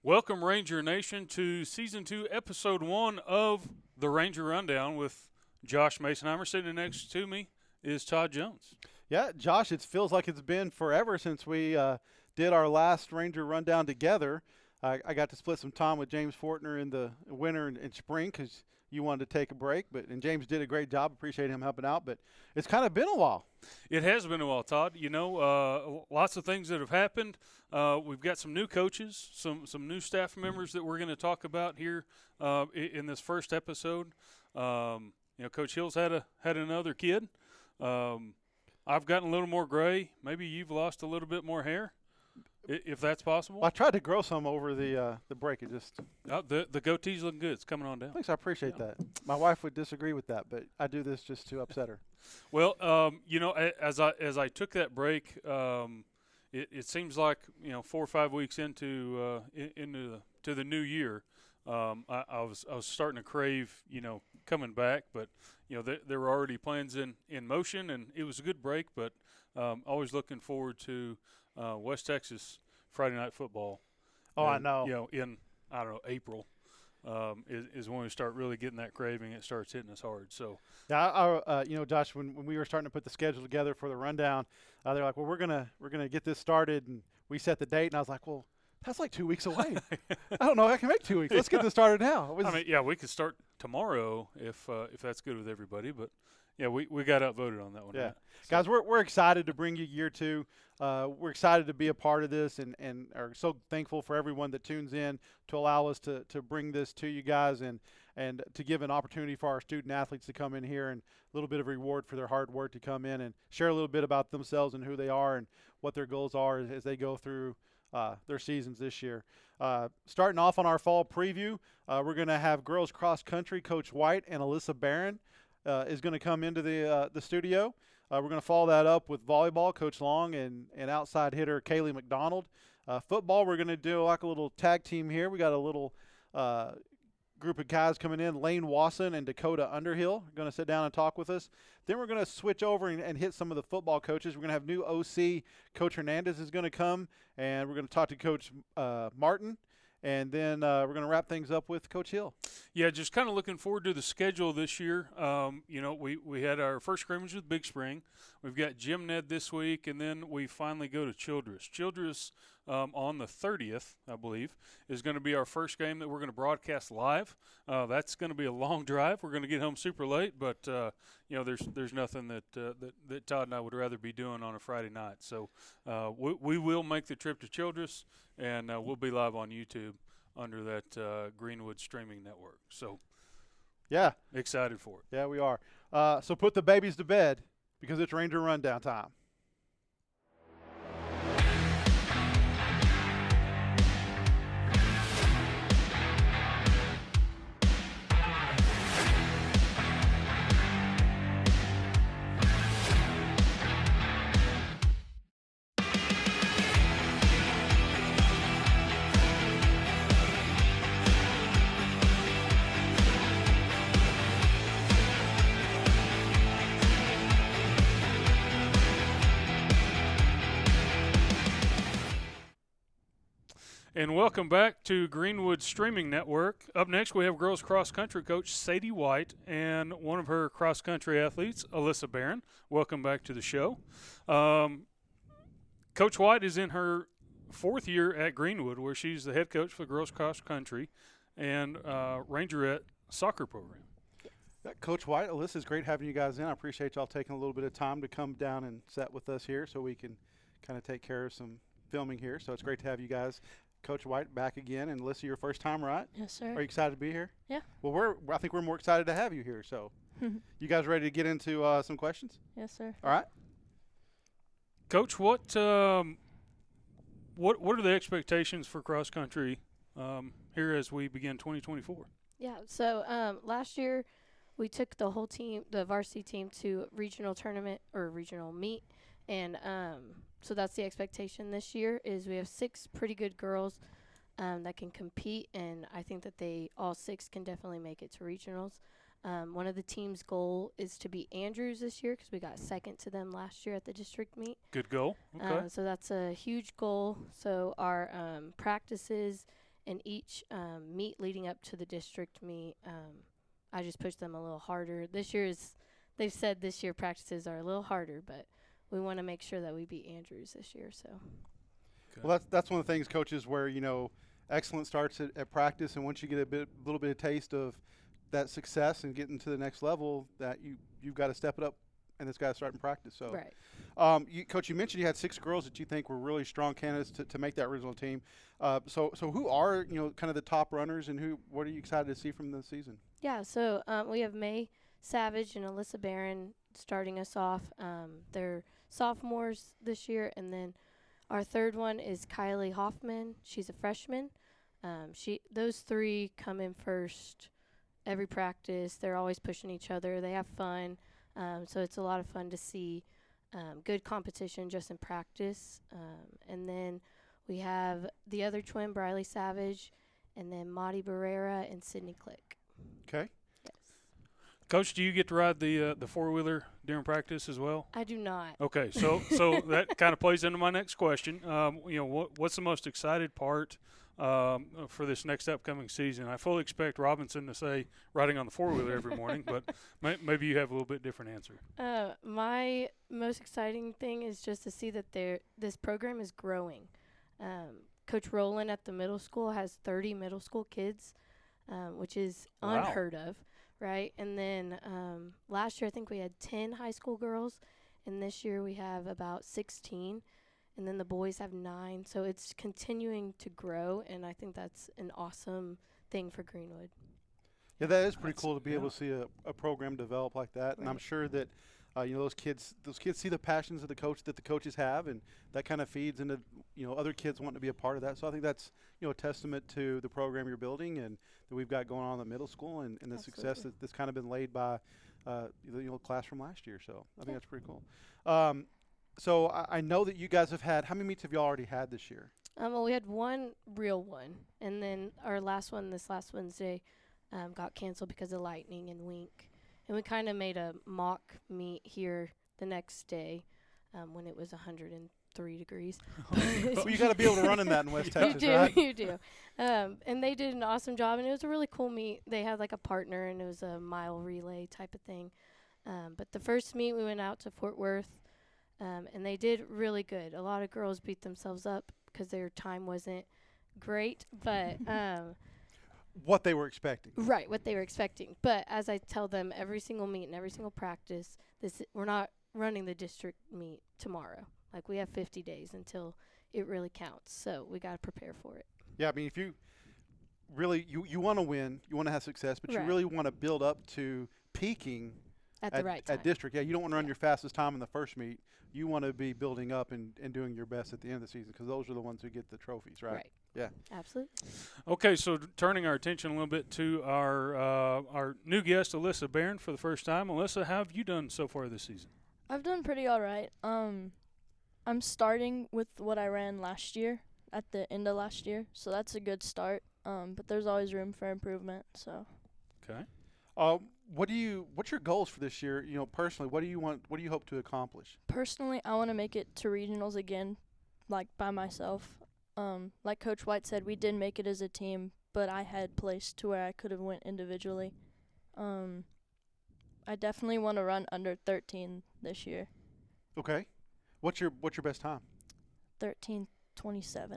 Welcome, Ranger Nation, to Season 2, Episode 1 of the Ranger Rundown with Josh Masonheimer. Sitting next to me is Todd Jones. Yeah, Josh, it feels like it's been forever since we did our last Ranger Rundown together. I got to split some time with James Fortner in the winter and spring because you wanted to take a break, and James did a great job. Appreciate him helping out, but it's kind of been a while. It has been a while, Todd. You know, lots of things that have happened. We've got some new coaches, some new staff members that we're going to talk about here in this first episode. Coach Hill's had another kid. I've gotten a little more gray. Maybe you've lost a little bit more hair, if that's possible. Well, I tried to grow some over the break. It just the goatee's looking good. It's coming on down. Thanks, I appreciate that. My wife would disagree with that, but I do this just to upset her. Well, as I took that break, it seems like 4 or 5 weeks into the new year, I was starting to crave coming back, but there were already plans in motion, and it was a good break. But always looking forward to West Texas Friday night football. Oh, and, I know. In April. Is when we start really getting that craving. It starts hitting us hard. So yeah, Josh, when we were starting to put the schedule together for the rundown, they're like, well, we're gonna get this started, and we set the date, and I was like, well, that's like 2 weeks away. I don't know if I can make 2 weeks. Let's get this started now. We could start tomorrow if that's good with everybody, but. Yeah, we got outvoted on that one. Yeah. Right? So. Guys, we're excited to bring you year 2. We're excited to be a part of this and are so thankful for everyone that tunes in to allow us to bring this to you guys and to give an opportunity for our student athletes to come in here and a little bit of reward for their hard work to come in and share a little bit about themselves and who they are and what their goals are as they go through their seasons this year. Starting off on our fall preview, we're going to have girls cross country Coach White and Alyssa Barron. Is going to come into the studio. We're going to follow that up with volleyball, Coach Long, and outside hitter Kaylee McDonald. Football, we're going to do like a little tag team here. We got a little group of guys coming in. Lane Wasson and Dakota Underhill are going to sit down and talk with us. Then we're going to switch over and hit some of the football coaches. We're going to have new OC. Coach Hernandez is going to come, and we're going to talk to Coach Martin. And then we're going to wrap things up with Coach Hill. Yeah, just kind of looking forward to the schedule this year. We had our first scrimmage with Big Spring. We've got Gym Ned this week, and then we finally go to Childress. Childress on the 30th, I believe, is going to be our first game that we're going to broadcast live. That's going to be a long drive. We're going to get home super late, but there's nothing that Todd and I would rather be doing on a Friday night. So we will make the trip to Childress, and we'll be live on YouTube under that Greenwood streaming network. So, yeah, excited for it. Yeah, we are. So put the babies to bed because it's Ranger Rundown time. And welcome back to Greenwood Streaming Network. Up next, we have girls cross-country coach Sadie White and one of her cross-country athletes, Alyssa Barron. Welcome back to the show. Coach White is in her 4th year at Greenwood, where she's the head coach for the girls cross-country and Rangerette soccer program. Coach White, Alyssa, it's great having you guys in. I appreciate y'all taking a little bit of time to come down and sit with us here so we can kind of take care of some filming here. So it's great to have you guys. Coach White back again, and Alyssa, your first time, right? Yes, sir. Are you excited to be here? Yeah. Well, I think we're more excited to have you here. So, you guys ready to get into some questions? Yes, sir. All right. Coach, what are the expectations for cross country here as we begin 2024? Yeah. So last year we took the whole team, the varsity team, to regional tournament or regional meet, and so that's the expectation this year. Is we have 6 pretty good girls that can compete, and I think that all 6 can definitely make it to regionals. One of the team's goal is to beat Andrews this year because we got second to them last year at the district meet. Good goal. Okay. So that's a huge goal. So our practices And each meet leading up to the district meet, I just pushed them a little harder. They've said this year practices are a little harder, but we want to make sure that we beat Andrews this year. So. Okay. Well, that's one of the things, coaches, where excellence starts at practice, and once you get a little bit of taste of that success and getting to the next level, that you've got to step it up, and it's got to start in practice. So, right. Coach, you mentioned you had 6 girls that you think were really strong candidates to make that original team. So who are kind of the top runners, and what are you excited to see from the season? Yeah, so we have May Savage and Alyssa Barron starting us off. They're sophomores this year, and then our third one is Kylie Hoffman. She's a freshman. Those 3 come in first every practice. They're always pushing each other. They have fun. So it's a lot of fun to see good competition just in practice. And then we have the other twin, Briley Savage, and then Maddie Barrera and Sydney Click. Okay. Yes. Coach, do you get to ride the 4-wheeler during practice as well? I do not. Okay, so that kind of plays into my next question. What's the most excited part for this next upcoming season? I fully expect Robinson to say riding on the 4-wheeler every morning, but maybe you have a little bit different answer. My most exciting thing is just to see that this program is growing. Coach Rowland at the middle school has 30 middle school kids, which is unheard of, right? And then last year I think we had 10 high school girls, and this year we have about 16. And then the boys have 9. So it's continuing to grow, and I think that's an awesome thing for Greenwood. Yeah, that is pretty cool to be able to see a program develop like that. Right. And I'm sure that those kids see the passions of the coaches have, and that kind of feeds into other kids wanting to be a part of that. So I think that's a testament to the program you're building and that we've got going on in the middle school, and the success that's kind of been laid by the class from last year. So I think that's pretty cool. So I know that you guys have had – how many meets have you already had this year? Well, we had one real one, and then our last one this last Wednesday got canceled because of lightning and wink. And we kind of made a mock meet here the next day when it was 103 degrees. Well, you got to be able to run in that in West Texas, right? You do. And they did an awesome job, and it was a really cool meet. They had like a partner, and it was a mile relay type of thing. But the first meet, we went out to Fort Worth. And they did really good. A lot of girls beat themselves up because their time wasn't great, but what they were expecting. Right, what they were expecting. But as I tell them, every single meet and every single practice, we're not running the district meet tomorrow. Like, we have 50 days until it really counts. So we got to prepare for it. Yeah, I mean, if you really you want to win, you want to have success, but you really want to build up to peaking at the right time. At district. Yeah, you don't want to run your fastest time in the first meet. You want to be building up and doing your best at the end of the season, because those are the ones who get the trophies, right? Right. Yeah. Absolutely. Okay, so turning our attention a little bit to our new guest, Alyssa Barron, for the first time. Alyssa, how have you done so far this season? I've done pretty all right. I'm starting with what I ran last year at the end of last year, so that's a good start. But there's always room for improvement. So. Okay. What's your goals for this year? Personally, what do you hope to accomplish? Personally, I want to make it to regionals again, like by myself. Like Coach White said, we did make it as a team, but I had placed to where I could have went individually. I definitely want to run under 13 this year. Okay. What's your best time? 13:27,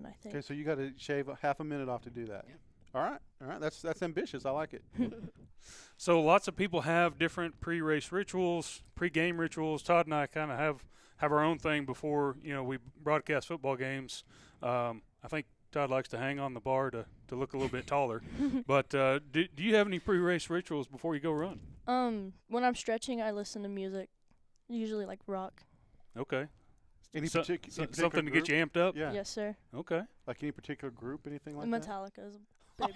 I think. Okay, so you got to shave half a minute off to do that. Yeah. All right. That's ambitious. I like it. So lots of people have different pre-race rituals, pre-game rituals. Todd and I kind of have our own thing before we broadcast football games. I think Todd likes to hang on the bar to look a little bit taller. But do you have any pre-race rituals before you go run? When I'm stretching, I listen to music, usually like rock. Okay. Any particular something to get you amped up? Yeah. Yes, sir. Okay. Like any particular group, anything like Metallica is a big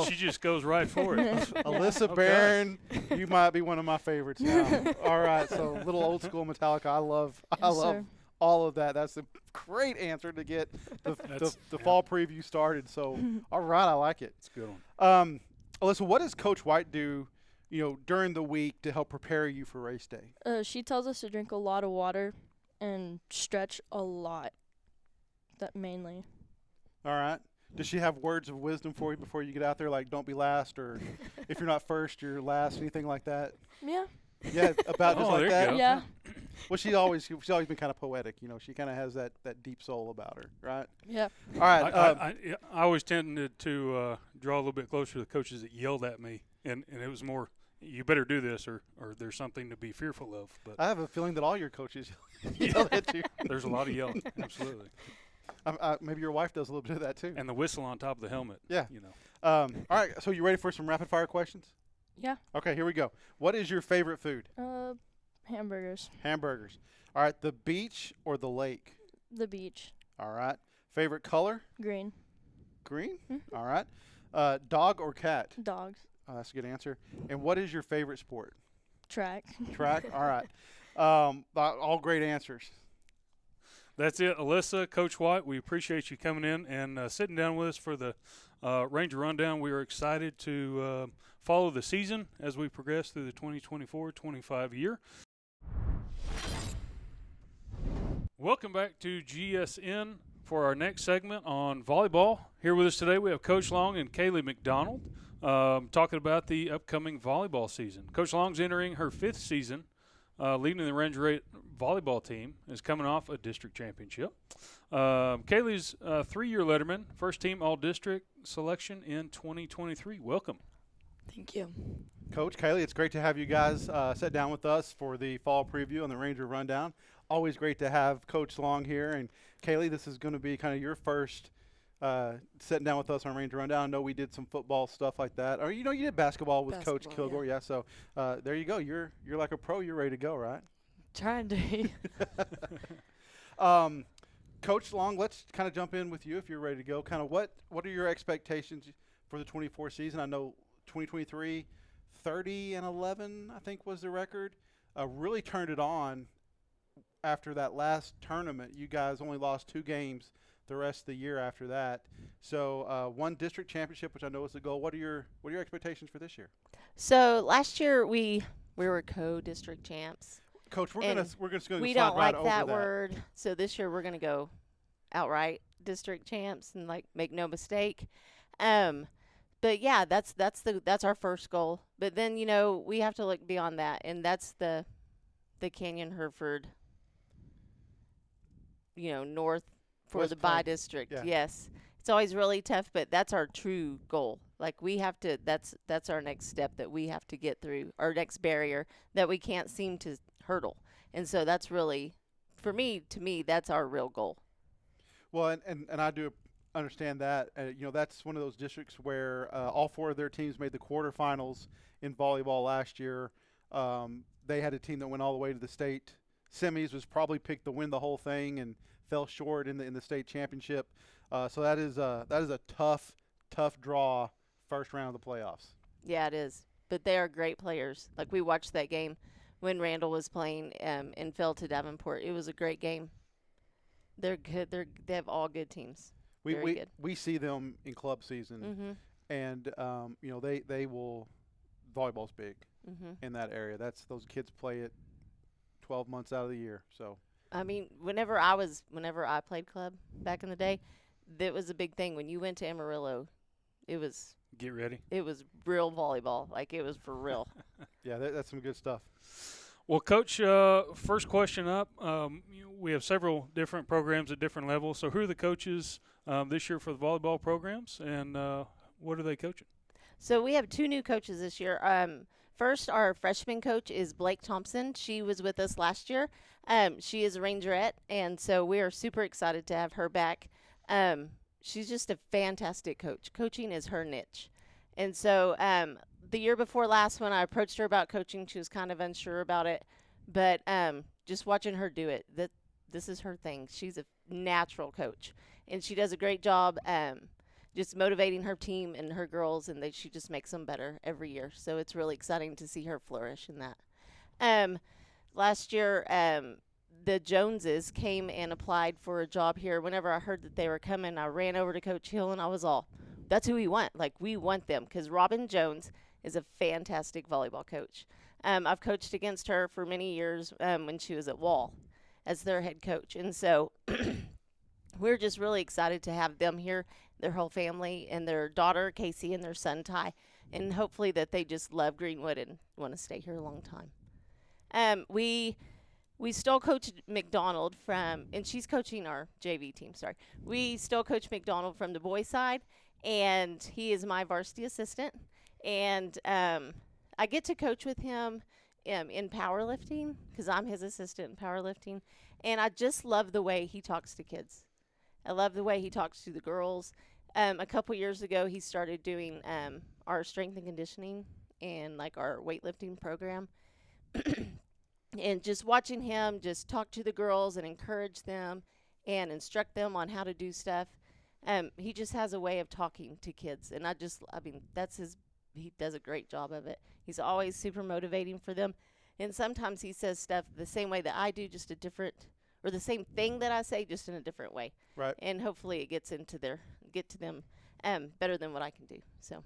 She just goes right for it. Alyssa Barron, you might be one of my favorites now. All right, so little old school Metallica. I love all of that. That's a great answer to get the fall preview started. So, all right, I like it. It's a good one. Alyssa, what does Coach White do, during the week to help prepare you for race day? She tells us to drink a lot of water and stretch a lot. That mainly. All right. Does she have words of wisdom for you before you get out there, like don't be last, or if you're not first, you're last, anything like that? Yeah. Yeah, about just Oh, like there you that. go. Yeah. Well, she's always been kind of poetic. She kind of has that deep soul about her, right? Yeah. All right. I always tended to draw a little bit closer to the coaches that yelled at me, and it was more, you better do this, or there's something to be fearful of. But I have a feeling that all your coaches yell at you. there's a lot of yelling, absolutely. Maybe your wife does a little bit of that too. And the whistle on top of the helmet. Yeah. All right. So you ready for some rapid fire questions? Yeah. Okay, here we go. What is your favorite food? Hamburgers. Hamburgers. All right. The beach or the lake? The beach. All right. Favorite color? Green. Green. Mm-hmm. All right. Dog or cat? Dogs. That's a good answer. And what is your favorite sport? Track. Track. All right. All great answers. That's it, Alyssa, Coach White. We appreciate you coming in and sitting down with us for the Ranger Rundown. We are excited to follow the season as we progress through the 2024-25 year. Welcome back to GSN for our next segment on volleyball. Here with us today we have Coach Long and Kaylee McDonald talking about the upcoming volleyball season. Coach Long's entering her 5th season leading the Ranger 8 volleyball team, is coming off a district championship. Kaylee's 3-year letterman, first team all-district selection in 2023. Welcome. Thank you. Coach, Kaylee, it's great to have you guys sit down with us for the fall preview on the Ranger Rundown. Always great to have Coach Long here. And Kaylee, this is going to be kind of your first sitting down with us on Ranger Rundown. I know we did some football stuff like that. Or, you did basketball with Coach Kilgore. Yeah, so there you go. You're like a pro. You're ready to go, right? Trying to. Coach Long, let's kind of jump in with you if you're ready to go. Kind of what are your expectations for the 24 season? I know 2023, 30-11, I think was the record. Really turned it on after that last tournament. You guys only lost 2 games the rest of the year after that. So one district championship, which I know is the goal. What are your expectations for this year? So last year we were co-district champs. Coach, we're going to we slide don't right like over that word. So this year we're going to go outright district champs and make no mistake. But yeah, that's our first goal. But then we have to look beyond that, and that's the Canyon Hereford, north for West the Plain. by district. Yeah. Yes, it's always really tough, but that's our true goal. We have to. That's our next step that we have to get through. Our next barrier that we can't seem to hurdle, and so that's really, to me, that's our real goal. Well, and I do understand that. That's one of those districts where all 4 of their teams made the quarterfinals in volleyball last year. They had a team that went all the way to the state semis, was probably picked to win the whole thing, and fell short in the state championship. So that is a tough draw first round of the playoffs. Yeah, it is. But they are great players. We watched that game when Randall was playing and fell to Davenport. It was a great game. They're good. They have all good teams. Very good. We see them in club season, and they will. Volleyball's big in that area. Those kids play it 12 months out of the year. So whenever I played club back in the day, that was a big thing. When you went to Amarillo, it was Get ready. It was real volleyball. It was for real. Yeah, that's some good stuff. Well, Coach, first question up. We have several different programs at different levels. So who are the coaches this year for the volleyball programs, and what are they coaching? So we have 2 new coaches this year. First, our freshman coach is Blake Thompson. She was with us last year. She is a Rangerette, and so we are super excited to have her back. She's just a fantastic coach. Coaching is her niche. And so the year before last, when I approached her about coaching, she was kind of unsure about it. But just watching her do it, this is her thing. She's a natural coach, and she does a great job just motivating her team and her girls, and she just makes them better every year. So it's really exciting to see her flourish in that. Last year, the Joneses came and applied for a job here. Whenever I heard that they were coming, I ran over to Coach Hill, and I was all, that's who we want. We want them, because Robin Jones is a fantastic volleyball coach. I've coached against her for many years when she was at Wall as their head coach. And so we're just really excited to have them here, their whole family, and their daughter Casey and their son Ty, and hopefully that they just love Greenwood and want to stay here a long time. We still coach McDonald from, and she's coaching our JV team. Sorry, we still coach McDonald from the boys' side, and he is my varsity assistant, and I get to coach with him in powerlifting because I'm his assistant in powerlifting, and I just love the way he talks to kids. I love the way he talks to the girls. A couple years ago, he started doing our strength and conditioning and like our weightlifting program. And just watching him just talk to the girls and encourage them and instruct them on how to do stuff. He just has a way of talking to kids. And he does a great job of it. He's always super motivating for them. And sometimes he says stuff the same way that I do, just a different, or the same thing that I say, just in a different way. Right. And hopefully it get to them better than what I can do. So.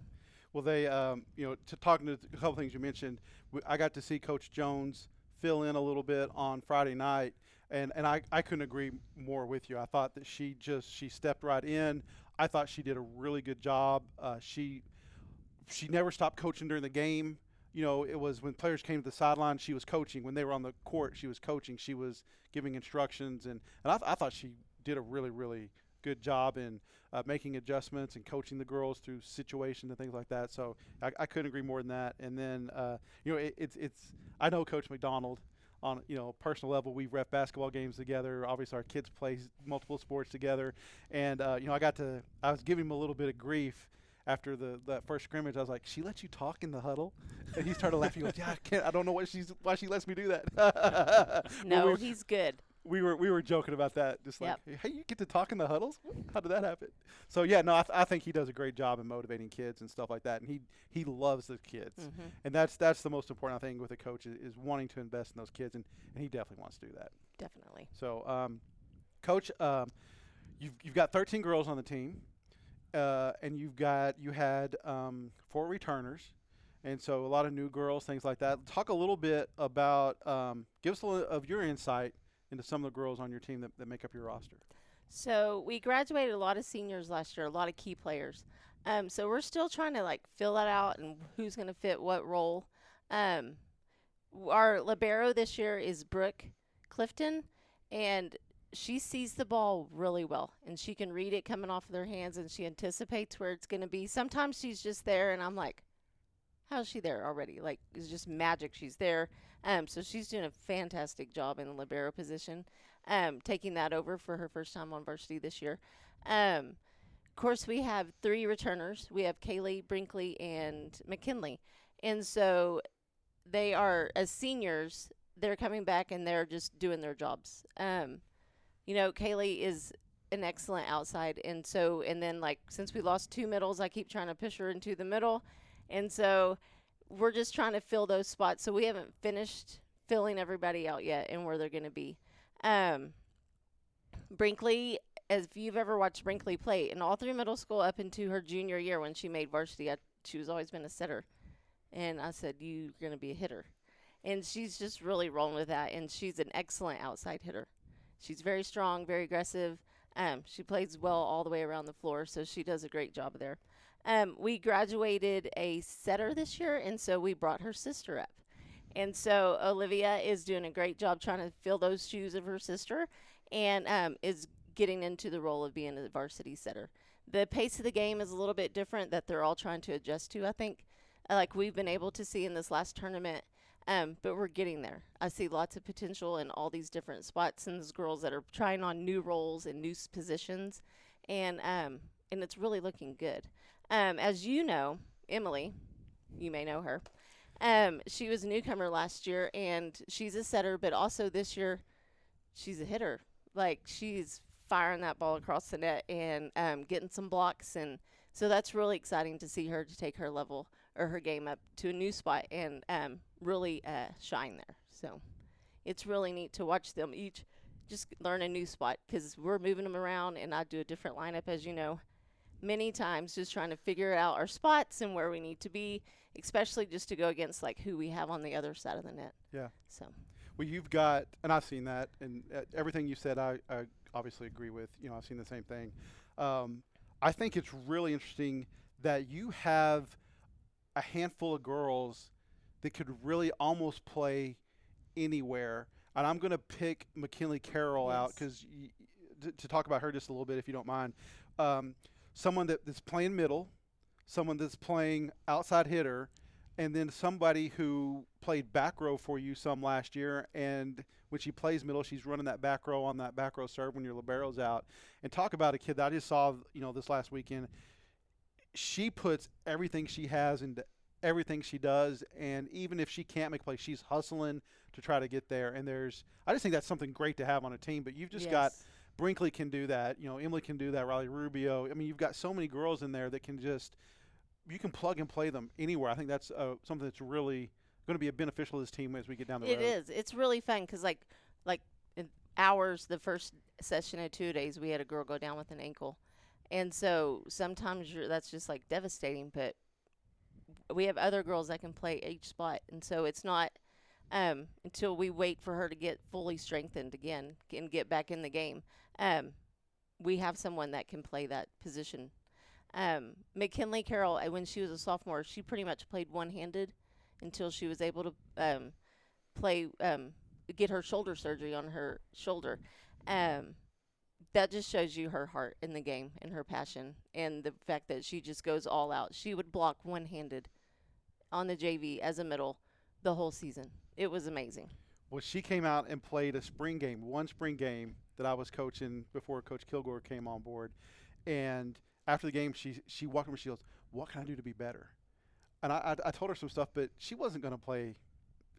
Well, they, to talking to a couple things you mentioned, I got to see Coach Jones fill in a little bit on Friday night, and I couldn't agree more with you. I thought that she stepped right in. I thought she did a really good job. She never stopped coaching during the game. It was when players came to the sideline, she was coaching. When they were on the court, she was coaching. She was giving instructions, and I thought she did a really, really good job in making adjustments and coaching the girls through situations and things like that. So I couldn't agree more than that. And then it's I know Coach McDonald on personal level. We rep basketball games together. Obviously our kids play multiple sports together, and I was giving him a little bit of grief after that first scrimmage. I was like, she lets you talk in the huddle? And he started laughing. He goes, yeah, I don't know why she lets me do that. No, he's good. We were joking about that, just like, Yep. hey, you get to talk in the huddles? How did that happen? So yeah, no, I think he does a great job in motivating kids and stuff like that, and he loves the kids, Mm-hmm. and that's the most important thing with a coach is wanting to invest in those kids, and he definitely wants to do that. Definitely. So, Coach, you've got 13 girls on the team, and you had 4 returners. And so a lot of new girls, things like that. Talk a little bit about, give us a little of your insight into some of the girls on your team that make up your roster. So we graduated a lot of seniors last year, a lot of key players. So we're still trying to fill that out and who's going to fit what role. Our libero this year is Brooke Clifton, and she sees the ball really well, and she can read it coming off of their hands, and she anticipates where it's going to be. Sometimes she's just there, and I'm like, how's she there already? It's just magic. She's there. So she's doing a fantastic job in the libero position, taking that over for her first time on varsity this year. Of course, we have 3 returners. We have Kaylee, Brinkley, and McKinley. And so they are, as seniors, they're coming back and they're just doing their jobs. Kaylee is an excellent outside. And then since we lost 2 middles, I keep trying to push her into the middle. And so we're just trying to fill those spots. So we haven't finished filling everybody out yet and where they're going to be. Brinkley, if you've ever watched Brinkley play, in all through middle school up into her junior year when she made varsity, she was always been a setter. And I said, you're going to be a hitter. And she's just really rolling with that. And she's an excellent outside hitter. She's very strong, very aggressive. She plays well all the way around the floor, so she does a great job there. We graduated a setter this year, and so we brought her sister up. And so Olivia is doing a great job trying to fill those shoes of her sister and is getting into the role of being a varsity setter. The pace of the game is a little bit different that they're all trying to adjust to, I think, like we've been able to see in this last tournament, but we're getting there. I see lots of potential in all these different spots and these girls that are trying on new roles and new positions, and it's really looking good. As you know, Emily, you may know her, she was a newcomer last year, and she's a setter, but also this year she's a hitter. She's firing that ball across the net and getting some blocks, and so that's really exciting to see her to take her level or her game up to a new spot and really shine there. So it's really neat to watch them each just learn a new spot because we're moving them around, and I do a different lineup, as you know, many times, just trying to figure out our spots and where we need to be, especially just to go against who we have on the other side of the net. Yeah. So. Well, you've got, and I've seen that, and everything you said, I obviously agree with. You know, I've seen the same thing. I think it's really interesting that you have a handful of girls that could really almost play anywhere. And I'm going to pick McKinley Carroll out because to talk about her just a little bit, if you don't mind. Someone that's playing middle, someone that's playing outside hitter, and then somebody who played back row for you some last year. And when she plays middle, she's running that back row on that back row serve when your libero's out. And talk about a kid that I just saw, this last weekend. She puts everything she has into everything she does, and even if she can't make plays, she's hustling to try to get there. And I just think that's something great to have on a team. But you've just got Brinkley can do that. Emily can do that. Riley Rubio. I mean, you've got so many girls in there that can you can plug and play them anywhere. I think that's something that's really going to be beneficial to this team as we get down the road. It is. It's really fun because, like in ours, the first session of 2 days, we had a girl go down with an ankle. And so sometimes that's just, like, devastating. But we have other girls that can play each spot. And so it's not until we wait for her to get fully strengthened again and get back in the game. We have someone that can play that position. McKinley Carroll, when she was a sophomore, she pretty much played one-handed until she was able to get her shoulder surgery on her shoulder. That just shows you her heart in the game and her passion and the fact that she just goes all out. She would block one-handed on the JV as a middle the whole season. It was amazing. Well, she came out and played one spring game that I was coaching before Coach Kilgore came on board. And after the game, she walked over and she goes, "What can I do to be better?" And I told her some stuff, but she wasn't going to play.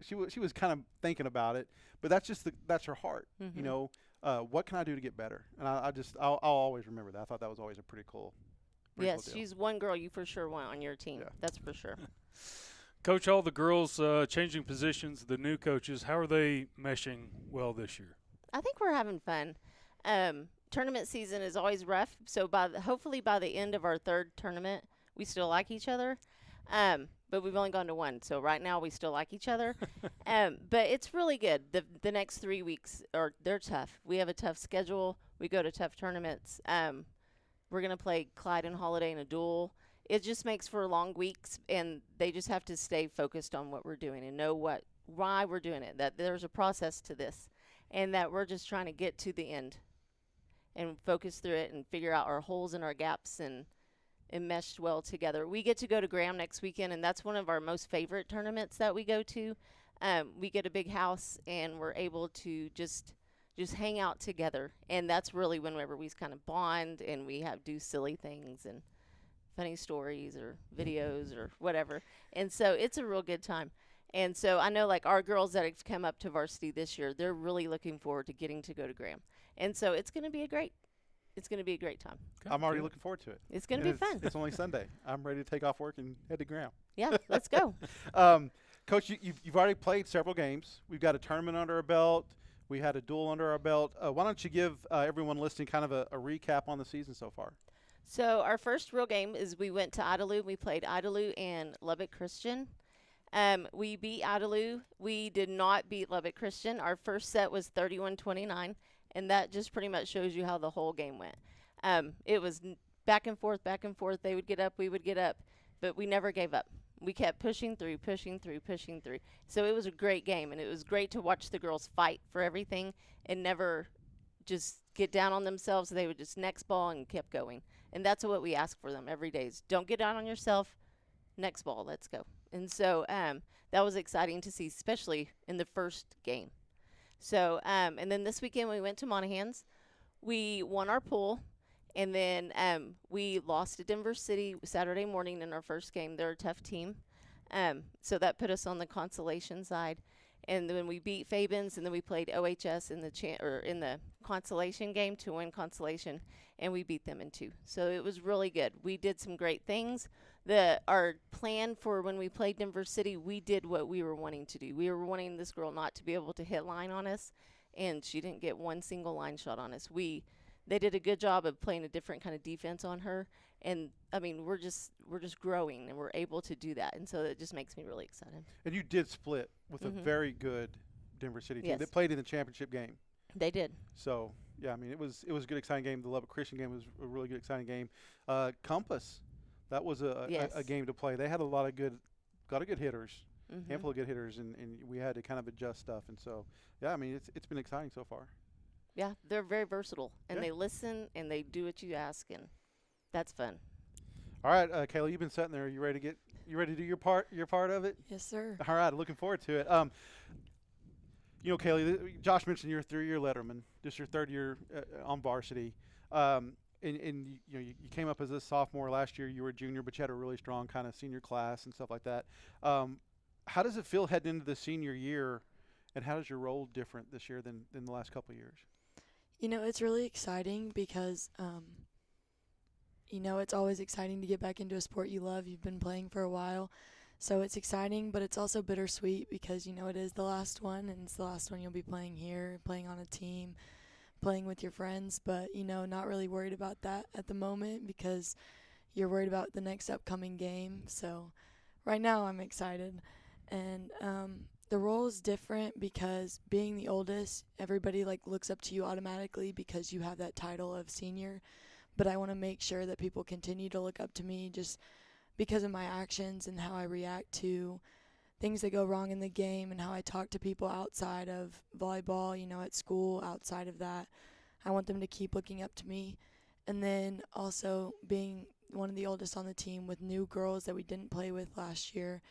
She was kind of thinking about it, but that's her heart. Mm-hmm. What can I do to get better? And I'll always remember that. I thought that was always a pretty cool. Yes, cool deal. she's one girl you for sure want on your team. Yeah. That's for sure. Coach, all the girls changing positions, the new coaches, how are they meshing well this year? I think we're having fun. Tournament season is always rough, so hopefully by the end of our third tournament, we still like each other. But we've only gone to one, so right now we still like each other. But it's really good. The next 3 weeks they're tough. We have a tough schedule. We go to tough tournaments. We're gonna play Clyde and Holiday in a duel. It just makes for long weeks, and they just have to stay focused on what we're doing and know why we're doing it. That there's a process to this, and that we're just trying to get to the end and focus through it and figure out our holes and our gaps and meshed well together. We get to go to Graham next weekend, and that's one of our most favorite tournaments that we go to. We get a big house, and we're able to just hang out together, and that's really whenever we kind of bond and we do silly things and funny stories or videos or whatever. And so it's a real good time. And so I know, like, our girls that have come up to varsity this year, they're really looking forward to getting to go to Graham. And so it's going to be a great time. Okay, I'm already good. looking forward to it. It's going to be fun. It's only Sunday. I'm ready to take off work and head to Graham. Yeah, let's go. Coach, you've already played several games. We've got a tournament under our belt. We had a duel under our belt. Why don't you give everyone listening kind of a recap on the season so far? So our first real game is we went to Idalou. We played Idalou and Lubbock Christian. We beat Idalou. We did not beat Lubbock Christian. Our first set was 31-29, and that just pretty much shows you how the whole game went. It was back and forth, back and forth. They would get up, we would get up, but we never gave up. We kept pushing through. So it was a great game, and it was great to watch the girls fight for everything and never just get down on themselves. They would just next ball and kept going. And that's what we ask for them every day is don't get down on yourself. Next ball, let's go. And so that was exciting to see, especially in the first game. So, and then this weekend we went to Monahans. We won our pool, and then we lost to Denver City Saturday morning in our first game. They're a tough team. So that put us on the consolation side. And then we beat Fabens, and then we played OHS in the consolation game to win consolation, and we beat them in 2. So it was really good. We did some great things. Our plan for when we played Denver City, we did what we were wanting to do. We were wanting this girl not to be able to hit line on us, and she didn't get one single line shot on us. They did a good job of playing a different kind of defense on her, and I mean we're just growing, and we're able to do that, and so it just makes me really excited. And you did split with a very good Denver City team. Yes. They played in the championship game. They did. So yeah, I mean it was a good exciting game. The Lubbock Christian game was a really good exciting game. Compass, that was a Yes. game to play. They had a lot of good hitters, Mm-hmm. handful of good hitters, and we had to kind of adjust stuff. And so yeah, I mean it's been exciting so far. Yeah, they're very versatile, and Yeah. they listen and they do what you ask, and that's fun. All right, Kayla, you've been sitting there. You ready to do your part of it? Yes, sir. All right, looking forward to it. Kaylee, Josh mentioned you're a 3-year letterman, just your 3rd year on varsity. And you came up as a sophomore last year. You were a junior, but you had a really strong kind of senior class and stuff like that. How does it feel heading into the senior year, and how does your role different this year than the last couple of years? It's really exciting because, it's always exciting to get back into a sport you love. You've been playing for a while. So it's exciting, but it's also bittersweet because, it is the last one, and it's the last one you'll be playing here, playing on a team, playing with your friends. But, not really worried about that at the moment because you're worried about the next upcoming game. So right now I'm excited. And the role is different because being the oldest, everybody looks up to you automatically because you have that title of senior. But I want to make sure that people continue to look up to me just because of my actions and how I react to things that go wrong in the game and how I talk to people outside of volleyball, at school, outside of that. I want them to keep looking up to me. And then also being one of the oldest on the team with new girls that we didn't play with last year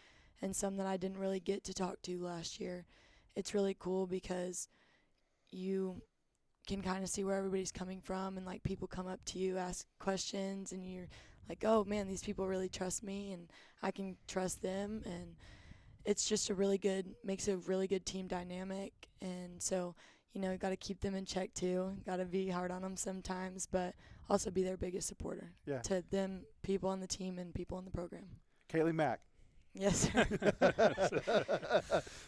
and some that I didn't really get to talk to last year. It's really cool because you can kind of see where everybody's coming from, and people come up to you, ask questions, and you're like, oh man, these people really trust me and I can trust them, and it's just makes a really good team dynamic. And so, you got to keep them in check too, got to be hard on them sometimes, but also be their biggest supporter to them, people on the team and people in the program. Kaylee Mack. Yes, sir.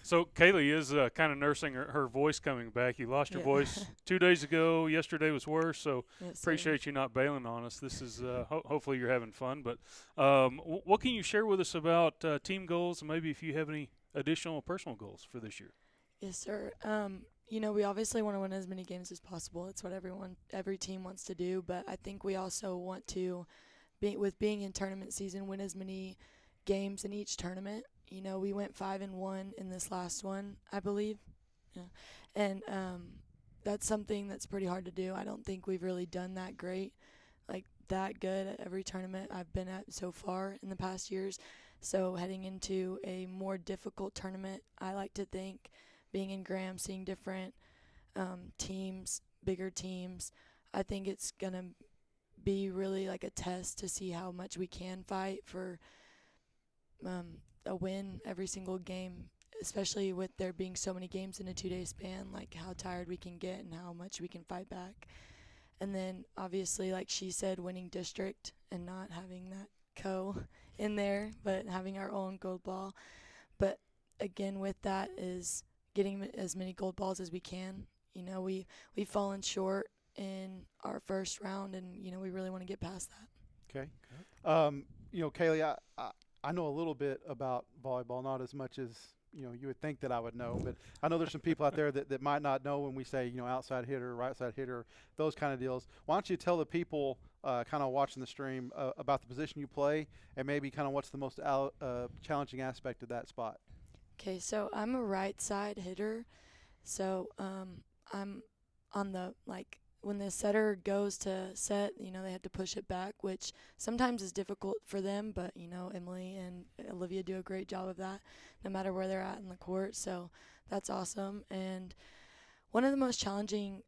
So Kaylee is kind of nursing her voice coming back. You lost your voice 2 days ago. Yesterday was worse. So Yes, appreciate you not bailing on us. This is hopefully you're having fun. But what can you share with us about team goals, and maybe if you have any additional personal goals for this year? Yes, sir. We obviously want to win as many games as possible. It's what every team wants to do. But I think we also want to, being in tournament season, win as many games in each tournament. We went 5-1 in this last one, I believe. Yeah. And that's something that's pretty hard to do. I don't think we've really done that great, that good at every tournament I've been at so far in the past years. So heading into a more difficult tournament, I like to think, being in Graham, seeing different teams, bigger teams, I think it's going to be really a test to see how much we can fight for a win every single game, especially with there being so many games in a 2-day span, how tired we can get and how much we can fight back. And then obviously, like she said, winning district and not having that in there, but having our own gold ball. But again, with that is getting as many gold balls as we can. We've fallen short in our first round, and we really want to get past that. Okay. Kaylee, I know a little bit about volleyball, not as much as you would think that I would know, but I know there's some people out there that might not know when we say outside hitter, right side hitter, those kind of deals. Why don't you tell the people kind of watching the stream about the position you play and maybe kind of what's the most challenging aspect of that spot? Okay, so I'm a right side hitter, so I'm on the when the setter goes to set, they have to push it back, which sometimes is difficult for them, but, Emily and Olivia do a great job of that no matter where they're at in the court, so that's awesome. And one of the most challenging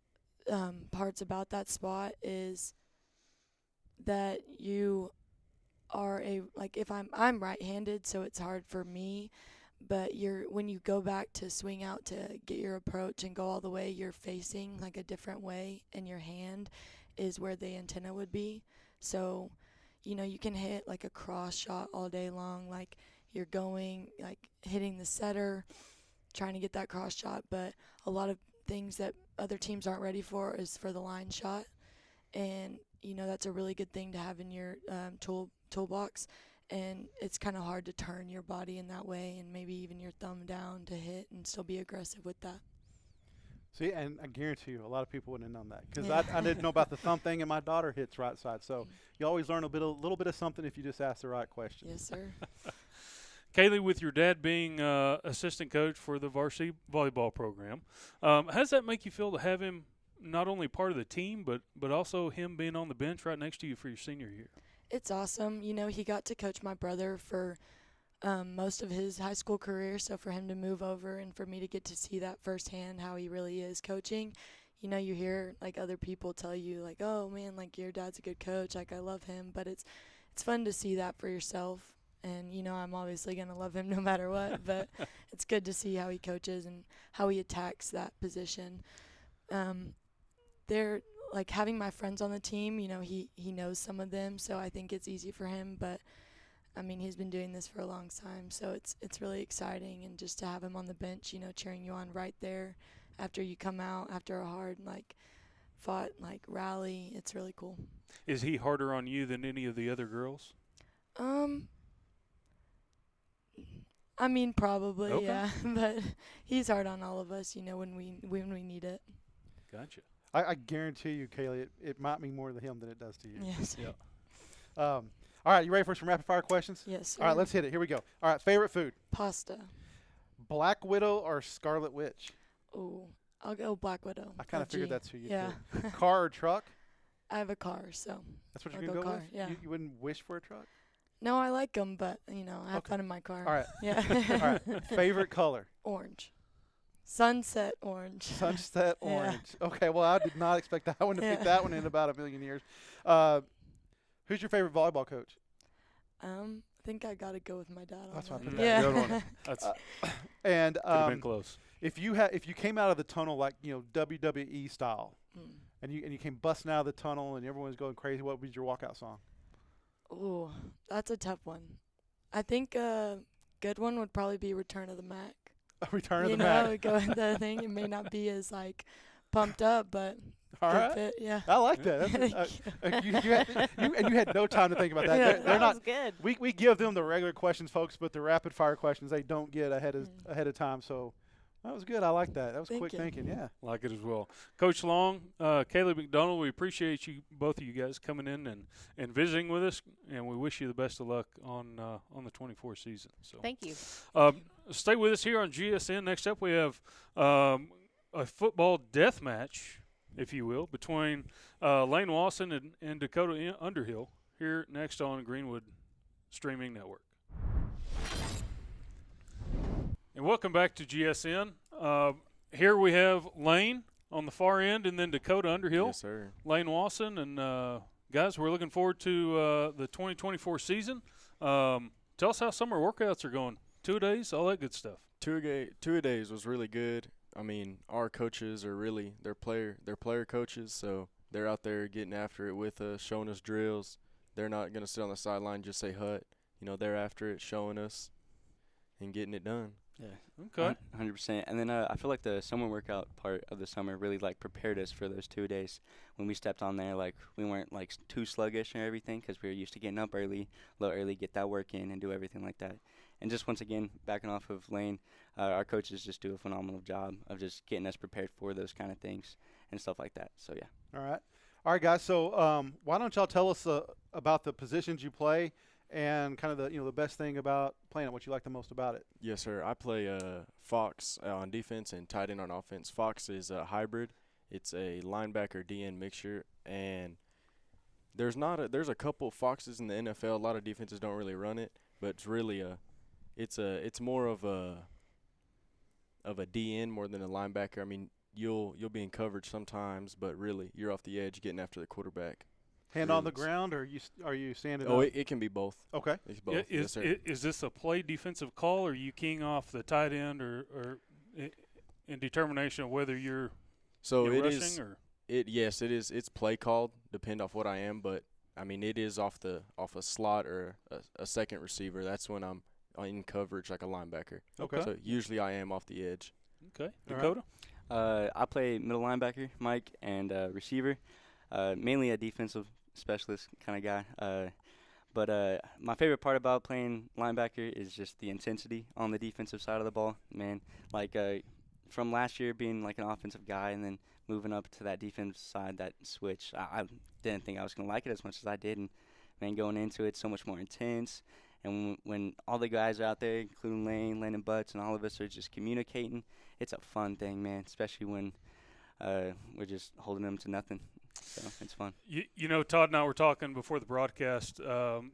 parts about that spot is that you are if I'm right-handed, so it's hard for me, but when you go back to swing out to get your approach and go all the way, you're facing a different way, and your hand is where the antenna would be. So, you can hit a cross shot all day long, you're going, hitting the setter, trying to get that cross shot, but a lot of things that other teams aren't ready for is for the line shot, and, that's a really good thing to have in your toolbox. And it's kind of hard to turn your body in that way and maybe even your thumb down to hit and still be aggressive with that. See, and I guarantee you, a lot of people wouldn't have known that because Yeah. I didn't know about the thumb thing, and my daughter hits right side. So you always learn a little bit of something if you just ask the right question. Yes, sir. Kaylee, with your dad being assistant coach for the varsity volleyball program, how does that make you feel to have him not only part of the team, but also him being on the bench right next to you for your senior year? It's awesome. You know, he got to coach my brother for most of his high school career, so for him to move over and for me to get to see that firsthand how he really is coaching. You know, you hear like other people tell you like, "Oh man, like your dad's a good coach, like I love him," but it's fun to see that for yourself. And you know, I'm obviously going to love him no matter what, but it's good to see how he coaches and how he attacks that position. They're like having my friends on the team, you know, he knows some of them, so I think it's easy for him, but I mean, he's been doing this for a long time, so it's really exciting, and just to have him on the bench, you know, cheering you on right there after you come out after a hard fought rally, it's really cool. Is he harder on you than any of the other girls? I mean, probably, Okay. yeah, but he's hard on all of us, you know, when we need it. Gotcha. I guarantee you, Kaylee, it might mean more to him than it does to you. Yes. Yeah. All right, you ready for some rapid fire questions? Yes, sir. All right, let's hit it. Here we go. All right, favorite food: Pasta. Black Widow or Scarlet Witch? Oh, I'll go Black Widow. I kind of figured OG. that's who you Yeah. did. Car or truck? I have a car, so. That's what you're I'll going to go go car, with? yeah. You wouldn't wish for a truck? No, I like them, but, you know, I have Okay. fun in my car. All right. Yeah. All right, favorite color? Orange. Sunset orange. Sunset Yeah. orange. Okay, well, I did not expect that one to pick Yeah. that one in about a million years. Who's your favorite volleyball coach? I think I got to go with my dad on That's that. fine. Yeah. Good one. That's And could have been close. if you came out of the tunnel like WWE style, and you came busting out of the tunnel and everyone was going crazy, what was your walkout song? Ooh, that's a tough one. I think a good one would probably be Return of the Mac. Return of You the know, Mac. go into the thing. It may not be as pumped up, but All good right. fit. Yeah. I like that. That's, you had no time to think about that. Yeah. They're That not. was good. We give them the regular questions, folks, but the rapid fire questions they don't get ahead of time. So that was good. I like that. That was Thank quick you. thinking. Yeah. Like it as well. Coach Long, Caleb McDonald, we appreciate you, both of you guys, coming in and visiting with us, and we wish you the best of luck on the 24 season. So Thank you. stay with us here on GSN. Next up, we have a football death match, if you will, between Lane Wasson and Dakota Underhill here next on Greenwood Streaming Network. And welcome back to GSN. Here we have Lane on the far end, and then Dakota Underhill. Yes, sir. Lane Wasson, and guys, we're looking forward to the 2024 season. Tell us how summer workouts are going. 2 days, all that good stuff. Two days was really good. I mean, our coaches are really they're player coaches, so they're out there getting after it with us, showing us drills. They're not gonna sit on the sideline and just say hut. You know, they're after it, showing us and getting it done. Yeah. Okay. 100%. And then I feel like the summer workout part of the summer really prepared us for those 2 days. When we stepped on there, we weren't too sluggish and everything because we were used to getting up early, a little early, get that work in and do everything like that. And just once again, backing off of Lane, our coaches just do a phenomenal job of just getting us prepared for those kind of things and stuff like that. So yeah. All right, guys. So why don't y'all tell us about the positions you play and kind of the best thing about playing it, what you like the most about it. Yes, sir. I play Fox on defense and tight end on offense. Fox is a hybrid. It's a linebacker DN mixture, and there's a couple Foxes in the NFL. A lot of defenses don't really run it, but it's really it's more of a DN more than a linebacker. I mean, you'll be in coverage sometimes, but really you're off the edge getting after the quarterback. Hand on the ground, or are you standing Oh, up? it can be both. Okay. It's both. Yes, sir. Is this a play defensive call, or are you keying off the tight end, or in determination of whether you're it rushing is. or? Yes, it is. It's play called, depend off what I am, but I mean it is off a slot or a second receiver. That's when I'm in coverage like a linebacker. Okay. So usually I am off the edge. Okay, All right. Dakota. I play middle linebacker, Mike, and receiver. Mainly a defensive specialist kind of guy. But my favorite part about playing linebacker is just the intensity on the defensive side of the ball. Man, from last year being like an offensive guy and then moving up to that defensive side, that switch, I didn't think I was going to like it as much as I did. And, man, going into it, so much more intense. And when all the guys are out there, including Lane and Butts, and all of us are just communicating, it's a fun thing, man, especially when we're just holding them to nothing. So it's fun. You know, Todd and I were talking before the broadcast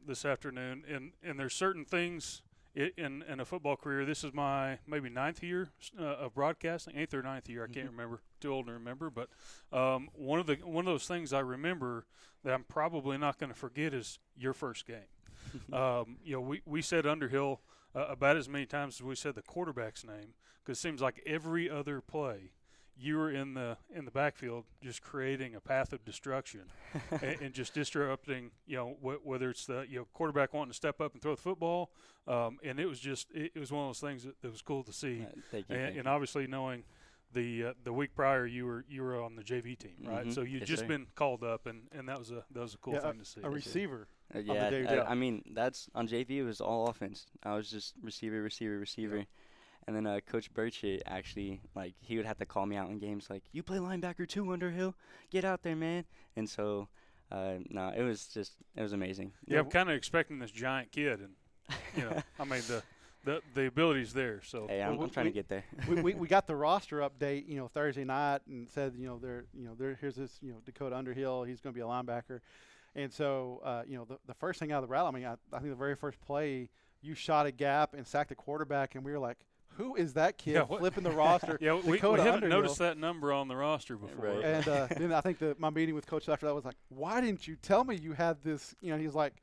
this afternoon, and there's certain things in a football career. This is my maybe 9th year of broadcasting, 8th or 9th year. I can't remember. Too old to remember. But one of those things I remember that I'm probably not going to forget is your first game. You know, we said Underhill about as many times as we said the quarterback's name, because it seems like every other play you were in the backfield just creating a path of destruction and just disrupting, you know, whether it's the quarterback wanting to step up and throw the football, and it was one of those things that was cool to see. Thank you. And obviously knowing the week prior you were on the JV team, right? Mm-hmm. So you'd Yes, just sir. been called up, and that was a cool thing to see. A receiver. Yeah, JV. I mean, that's on JV. It was all offense. I was just receiver. Yeah. And then Coach Burchett actually, like, he would have to call me out in games like, you play linebacker too, Underhill. Get out there, man. And so, no, it was amazing. Yeah, I'm kind of expecting this giant kid, and you know, I mean the ability's there. So Hey, I'm trying to get there. we got the roster update, Thursday night, and said, here's this, Dakota Underhill. He's going to be a linebacker. And so, the first thing out of the route, I mean, I think the very first play, you shot a gap and sacked the quarterback, and we were like, who is that kid flipping the roster? Yeah, we Dakota haven't Underhill. noticed that number on the roster before. Right. And then I think my meeting with Coach after that was like, why didn't you tell me you had this? He's like,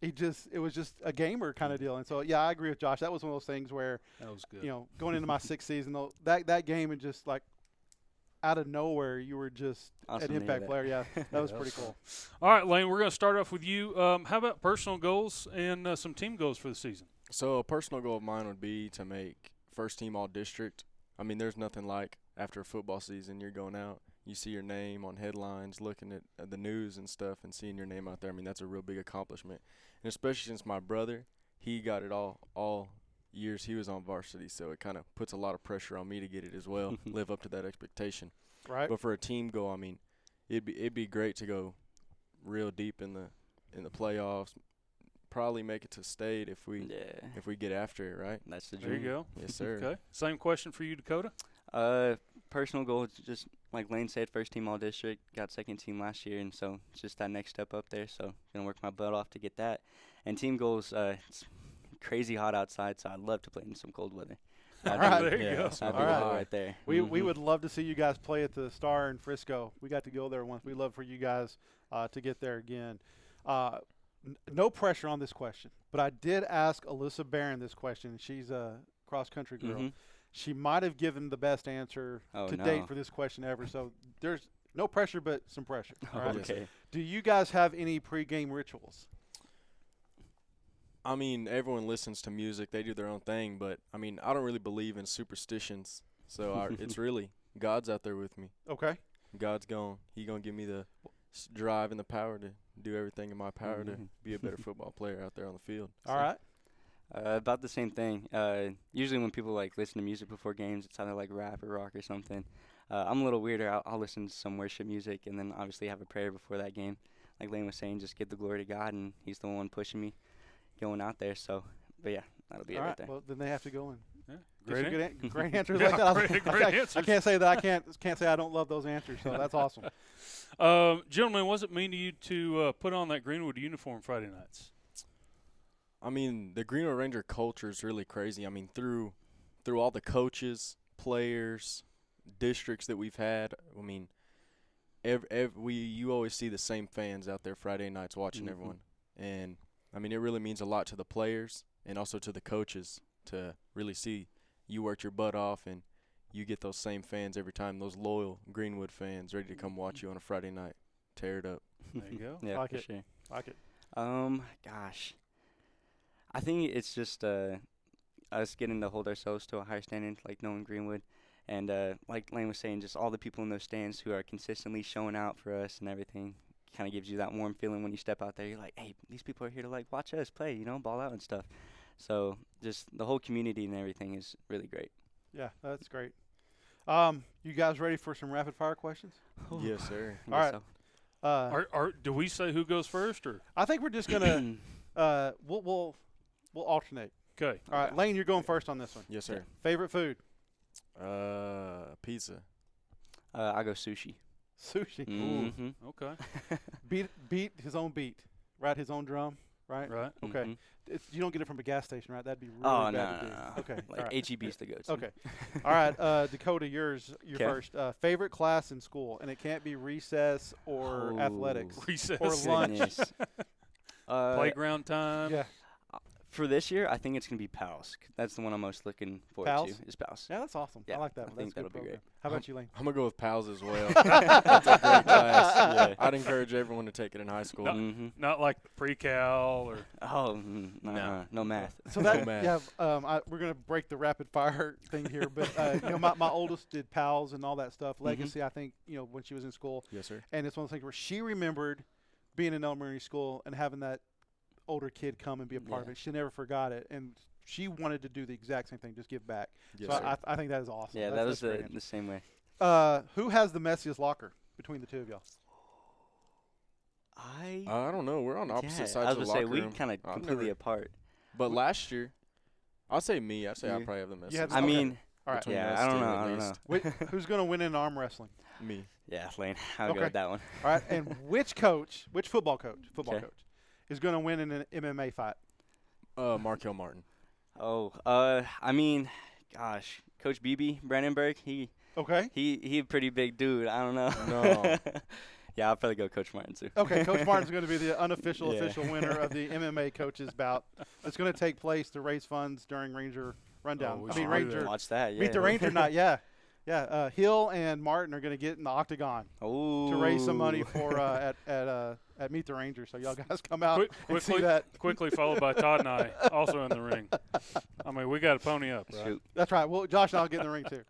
it was just a gamer kind of deal. And so, yeah, I agree with Josh. That was one of those things where, That was good. going into my 6th season, though, that game and just like out of nowhere, you were just Awesome an to hear impact that. player. Yeah, that was pretty cool. All right, Lane, we're going to start off with you. How about personal goals and some team goals for the season? So a personal goal of mine would be to make first team all district. I mean, there's nothing like after a football season, you're going out, you see your name on headlines, looking at the news and stuff, and seeing your name out there. I mean, that's a real big accomplishment. And especially since my brother, he got it all years he was on varsity, so it kind of puts a lot of pressure on me to get it as well, live up to that expectation. Right. But for a team goal, I mean, it'd be great to go real deep in the playoffs. Probably make it to state if we get after it, right? That's the There dream. you go. Yes, sir. Okay. Same question for you, Dakota. Personal goal is just like Lane said, first team all district, got second team last year, and so it's just that next step up there. So gonna work my butt off to get that. And team goals, it's crazy hot outside, so I'd love to play in some cold weather. All right. There you go. That'd be All right. cool right there. We Mhm. would love to see you guys play at the Star in Frisco. We got to go there once. We'd love for you guys to get there again. No pressure on this question, but I did ask Alyssa Barron this question. She's a cross-country girl. Mhm. She might have given the best answer to date for this question ever, so there's no pressure but some pressure. All right? Okay. Do you guys have any pregame rituals? I mean, everyone listens to music. They do their own thing. But, I mean, I don't really believe in superstitions. So it's really God's out there with me. Okay. God's He going to give me the drive and the power to do everything in my power to be a better football player out there on the field. All right. About the same thing. Usually when people like listen to music before games, it's either like rap or rock or something. I'm a little weirder. I'll listen to some worship music and then obviously have a prayer before that game. Like Lane was saying, just give the glory to God, and He's the one pushing me going out there. So, but yeah, that'll be All it right. right there. Well, then they have to go in. Yeah. Great, Great. great answers Yeah, like that. great I answers. can't say that. I can't say I don't love those answers. So that's awesome. Gentlemen, was it mean to you to put on that Greenwood uniform Friday nights? I mean, the Greenwood Ranger culture is really crazy. I mean, through all the coaches, players, districts that we've had, I mean, you always see the same fans out there Friday nights watching everyone. And, I mean, it really means a lot to the players and also to the coaches to really see you worked your butt off and you get those same fans every time, those loyal Greenwood fans ready to come watch you on a Friday night. Tear it up. There you go. Yeah, Like for it. sure. Like it. Gosh, I think it's just us getting to hold ourselves to a higher standard, like knowing Greenwood, and like Lane was saying, just all the people in those stands who are consistently showing out for us and everything. Kind of gives you that warm feeling when you step out there. You're like, hey, these people are here to like watch us play, ball out and stuff. So just the whole community and everything is really great. Yeah, that's great. You guys ready for some rapid fire questions? Yes, sir. I All guess right. so. Do we say who goes first or? I think we're just gonna we'll alternate. Okay. All right, Lane, you're going first on this one. Yes, sir. Favorite food? Pizza. I go sushi. Sushi. Mm-hmm. Okay. Beat his own beat. Write his own drum. Right. Right. Okay. Mhm. You don't get it from a gas station, right? That'd be really Oh, bad to do. no. Okay. Like all right. H-E-B's the go-to. Okay. All right, Dakota, you're 'Kay. first. Favorite class in school, and it can't be recess or athletics Recess. or lunch. Goodness. Playground time. Yeah. For this year, I think it's going to be PALS. That's the one I'm most looking forward PALS? to is PALS. Yeah, that's awesome. I Yeah, like that I one. think That's a good that'll be program. great. How about you, Lane? I'm gonna go with PALS as well. That's a great class. Yeah. I'd encourage everyone to take it in high school. No. Mm-hmm. Not like pre-cal or. Oh, no math. So that math. yeah, we're gonna break the rapid fire thing here, but my oldest did PALS and all that stuff. Legacy, I think when she was in school, Yes, sir. and it's one of the things where she remembered being in elementary school and having that older kid come and be a part of Yeah. it. She never forgot it, and she wanted to do the exact same thing, just give back. Yes, So sir. I think that is awesome. Yeah, That's, that was that's great. the same way. Who has the messiest locker between the two of y'all? I don't know. We're on opposite Yeah, sides I of was the going to say, locker we room. kind of I've completely never- apart. But last year, I'll say me. I say I You- probably have the message. You have I Okay. mean, All right. Between yeah, us I don't two, know. at I don't know. least. Who's going to win in arm wrestling? Me. Yeah, Lane, I'll Okay. go with that one. All right. And which football coach, 'Kay. is going to win in an MMA fight? Markel Martin. Oh, I mean, gosh, Coach BB Brandenburg, he Okay. a pretty big dude. I don't know. No. Yeah, I'll probably go Coach Martin too. Okay. Coach Martin's going to be the unofficial Yeah. official winner of the MMA coaches bout. It's going to take place to raise funds during Ranger Rundown. we I should mean do Ranger. that. Watch that. Yeah. Meet the Ranger night. Yeah. Yeah. Hill and Martin are going to get in the octagon Ooh. to raise some money for at Meet the Ranger. So y'all guys come out and see Quickly, that. quickly followed by Todd and I, also in the ring. I mean, we got to pony up, right? Shoot. That's right. Well, Josh and I'll get in the ring too.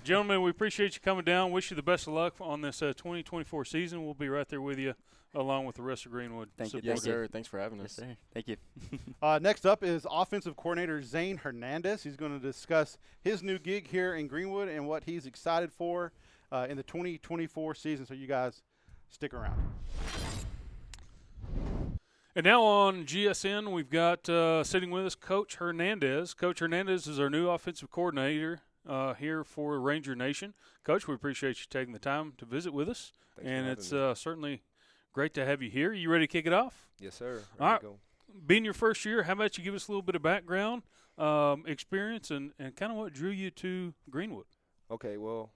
Gentlemen, we appreciate you coming down. Wish you the best of luck on this 2024 season. We'll be right there with you, along with the rest of Greenwood. Thank you. Yes, supporters. sir. Thanks for having Yes, us. sir. Thank you. Next up is offensive coordinator Zane Hernandez. He's going to discuss his new gig here in Greenwood and what he's excited for in the 2024 season. So you guys stick around. And now on GSN, we've got sitting with us Coach Hernandez. Coach Hernandez is our new offensive coordinator here for Ranger Nation. Coach, we appreciate you taking the time to visit with us. Thanks for and having it's me. certainly great to have you here. You ready to kick it off? Yes, sir. All Ready right. to go. Being your first year, how about you give us a little bit of background, experience, and kind of what drew you to Greenwood? Okay, well,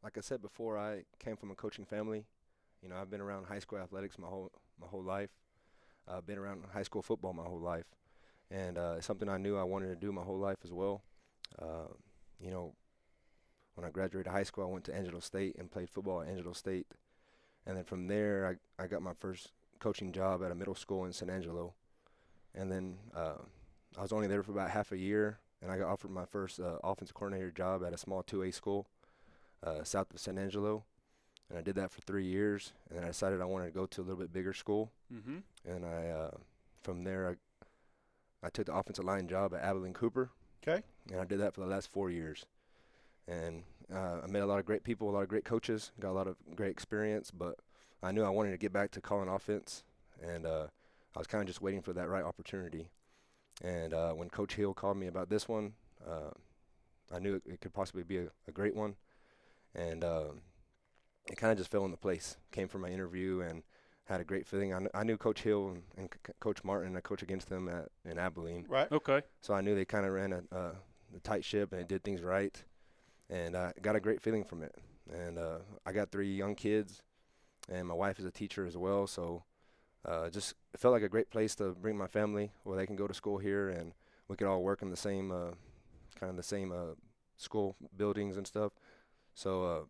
like I said before, I came from a coaching family. You know, I've been around high school athletics my whole life. I've been around high school football my whole life, and it's something I knew I wanted to do my whole life as well. You know, when I graduated high school, I went to Angelo State and played football at Angelo State, and then from there, I got my first coaching job at a middle school in San Angelo, and then I was only there for about half a year, and I got offered my first offensive coordinator job at a small 2A school south of San Angelo, and I did that for 3 years, and then I decided I wanted to go to a little bit bigger school, Mm-hmm. and from there I took the offensive line job at Abilene Cooper. Okay. And I did that for the last 4 years, and I met a lot of great people, a lot of great coaches, got a lot of great experience, but I knew I wanted to get back to calling offense, and I was kind of just waiting for that right opportunity. And when Coach Hill called me about this one, I knew it could possibly be a great one, and it kind of just fell into place. Came from my interview and had a great feeling. I knew Coach Hill and Coach Martin. I coached against them in Abilene, Right. Okay. so I knew they kind of ran a tight ship and they did things right, and I got a great feeling from it. And I got 3 young kids, and my wife is a teacher as well, so just it felt like a great place to bring my family where they can go to school here and we could all work in the same school buildings and stuff. So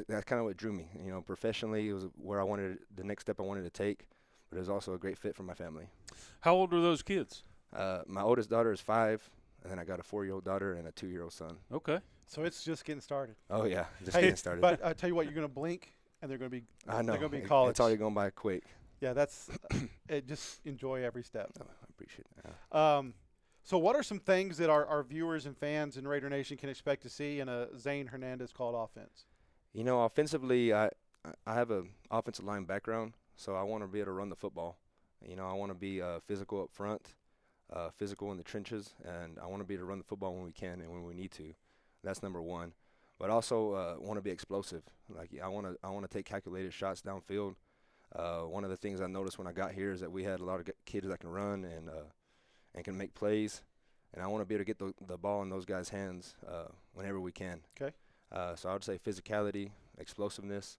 that's kind of what drew me. You know, professionally, it was where I wanted the next step I wanted to take, but it was also a great fit for my family. How old are those kids? My oldest daughter is 5, and then I got a 4-year-old daughter and a 2-year-old son. Okay. So it's just getting started. Oh yeah, just Hey, getting started. But I tell you what, you're going to blink, and they're going to be I know they're going to be in It- college. It's already going by quick. Yeah, that's just enjoy every step. I appreciate that. So what are some things that our viewers and fans in Raider Nation can expect to see in a Zane Hernandez called offense? You know, offensively, I have a offensive line background, so I want to be able to run the football. You know, I want to be physical up front, physical in the trenches, and I want to be able to run the football when we can and when we need to. That's number one. But also want to be explosive. Like I want to take calculated shots downfield. One of the things I noticed when I got here is that we had a lot of kids that can run and can make plays, and I want to be able to get the ball in those guys' hands whenever we can. Okay. So I would say physicality, explosiveness,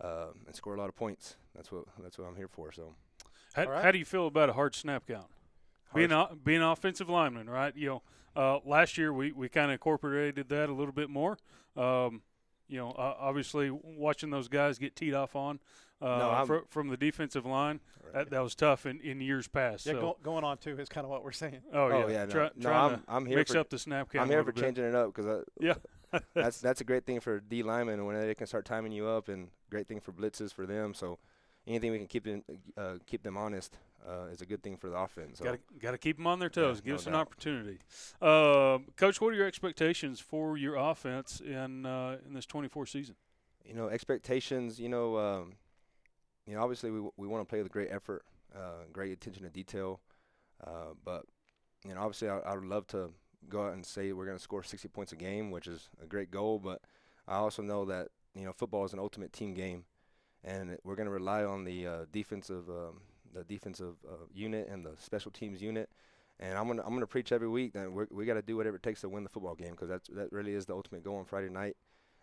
and score a lot of points. That's what I'm here for. So. How do you feel about a hard snap count? Being an offensive lineman, right? Last year we kind of incorporated that a little bit more. Obviously watching those guys get teed off on from the defensive line, Right. that was tough in years past. Yeah, so. going on too is kind of what we're saying. Oh yeah. I'm here mix for, up the snap count. I'm here for changing it up because yeah. that's a great thing for D linemen when they can start timing you up, and great thing for blitzes for them. So anything we can keep them honest is a good thing for the offense. So. Got to keep them on their toes. Yeah, Give no us an doubt. opportunity. Coach, what are your expectations for your offense in this 24 season? You know, expectations. Obviously we want to play with great effort, great attention to detail, but obviously I would love to go out and say we're going to score 60 points a game, which is a great goal. But I also know that football is an ultimate team game, and we're going to rely on the defensive unit and the special teams unit. And I'm gonna preach every week that we got to do whatever it takes to win the football game, because that really is the ultimate goal on Friday night.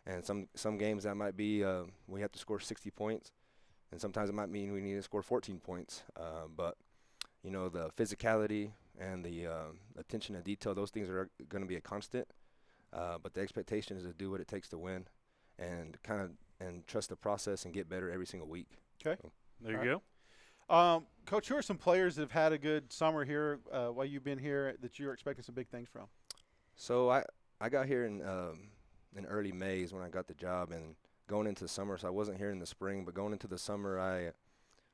And some games that might be we have to score 60 points, and sometimes it might mean we need to score 14 points. But the physicality and the attention to detail, those things are going to be a constant. But the expectation is to do what it takes to win, and trust the process and get better every single week. Okay. So. There you go. Coach, who are some players that have had a good summer here while you've been here that you're expecting some big things from? So I got here in early May is when I got the job, and going into the summer, so I wasn't here in the spring, but going into the summer I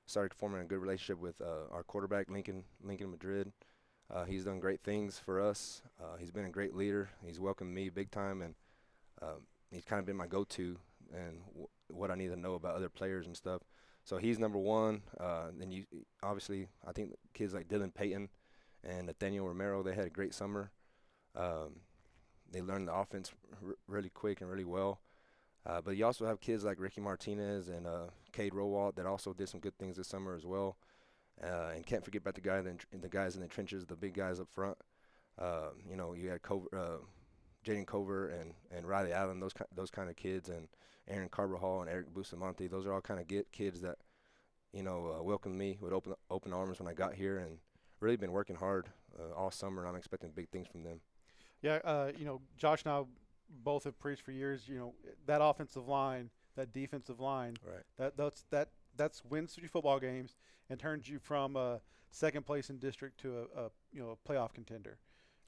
started forming a good relationship with our quarterback, Lincoln Madrid. He's done great things for us. He's been a great leader. He's welcomed me big time, and he's kind of been my go-to and what I need to know about other players and stuff. So he's number one. Then obviously, I think kids like Dylan Payton and Nathaniel Romero, they had a great summer. They learned the offense really quick and really well. But you also have kids like Ricky Martinez and Cade Rowalt that also did some good things this summer as well. And can't forget about the guys in the trenches, the big guys up front. You had Jaden Cover and Riley Allen, those kind of kids, and Aaron Carvajal and Eric Bustamante. Those are all kind of kids that welcomed me with open arms when I got here, and really been working hard all summer. And I'm expecting big things from them. Yeah, Josh and I both have preached for years. That offensive line, that defensive line, right? That's wins you football games and turns you from second place in district to a playoff contender.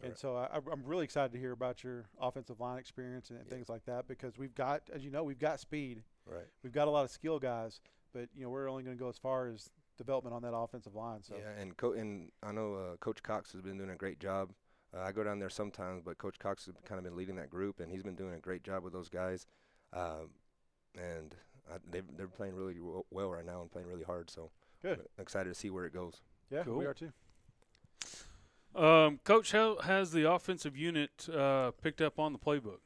And right. so I'm really excited to hear about your offensive line experience and things like that, because we've got, as you know, we've got speed. Right. We've got a lot of skill guys, but we're only going to go as far as development on that offensive line. So yeah, and I know Coach Cox has been doing a great job. I go down there sometimes, but Coach Cox has kind of been leading that group, and he's been doing a great job with those guys. They're playing really well right now and playing really hard. So good. I'm excited to see where it goes. Yeah, Cool. we are too. Coach, how has the offensive unit picked up on the playbook?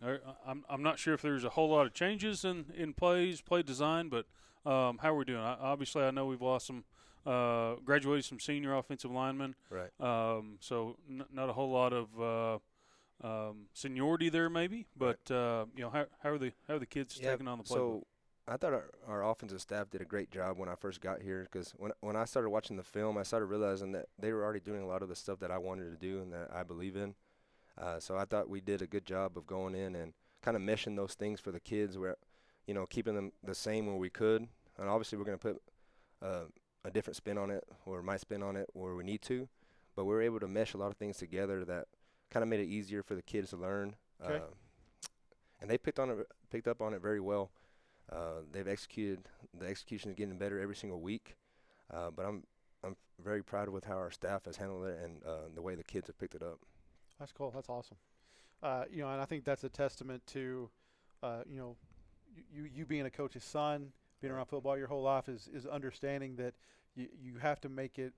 I'm not sure if there's a whole lot of changes in play design, but how are we doing? Obviously, I know we've lost some graduated some senior offensive linemen. Right. So not a whole lot of seniority there, maybe. But how are the kids taking on the playbook? So I thought our offensive staff did a great job when I first got here, because when I started watching the film, I started realizing that they were already doing a lot of the stuff that I wanted to do and that I believe in. So I thought we did a good job of going in and kind of meshing those things for the kids, where keeping them the same where we could. And obviously we're going to put a different spin on it, or my spin on it, where we need to. But we were able to mesh a lot of things together that kind of made it easier for the kids to learn. Okay. And they picked up on it very well. The execution is getting better every single week. But I'm very proud with how our staff has handled it and the way the kids have picked it up. That's cool. That's awesome. And I think that's a testament to, you being a coach's son, being around football your whole life is understanding that you have to make it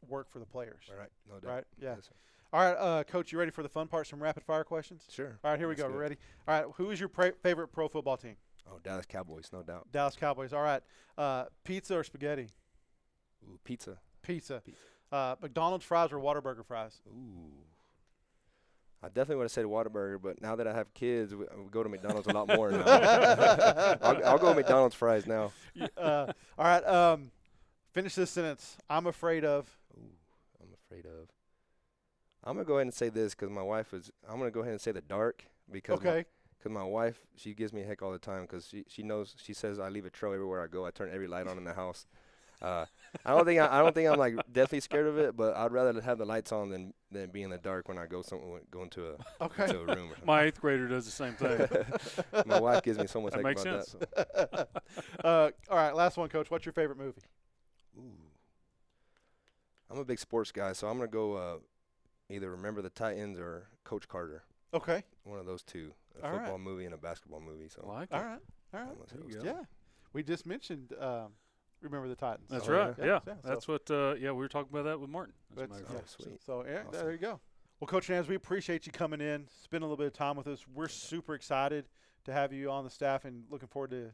work for the players. Right. No doubt. Right? Yeah. Yes, sir. All right, Coach, you ready for the fun part, some rapid-fire questions? Sure. All right, here we Let's go. do We're it. ready? All right, who is your favorite pro football team? Oh, Dallas Cowboys, no doubt. Dallas Cowboys. All right. Pizza or spaghetti? Ooh, pizza. Pizza. McDonald's fries or Whataburger fries? Ooh. I definitely would have said Whataburger, but now that I have kids, we go to McDonald's a lot more now. I'll go McDonald's fries now. All right. Finish this sentence. I'm afraid of. Ooh, I'm afraid of. I'm going to go ahead and say this because my wife is – I'm going to go ahead and say the dark because my wife, she gives me a heck all the time because she knows – she says I leave a trail everywhere I go. I turn every light on in the house. I don't think I'm like deathly scared of it, but I'd rather have the lights on than be in the dark when I go into a room. Or something. My 8th grader does the same thing. My wife gives me so much That heck makes about sense. that. All right, last one, Coach. What's your favorite movie? Ooh. I'm a big sports guy, so I'm going to go either Remember the Titans or Coach Carter. Okay. One of those two, a All football right. movie and a basketball movie. So Like All it. right. All right. I'm gonna say There you those go. two. Yeah. We just mentioned Remember the Titans. That's Oh, right. yeah. Yeah. Yeah, That's so- what. We were talking about that with Martin. As a That's- matter of Oh, fact. sweet. So, yeah, Awesome. there you go. Well, Coach Nance, we appreciate you coming in, spending a little bit of time with us. We're super excited to have you on the staff and looking forward to,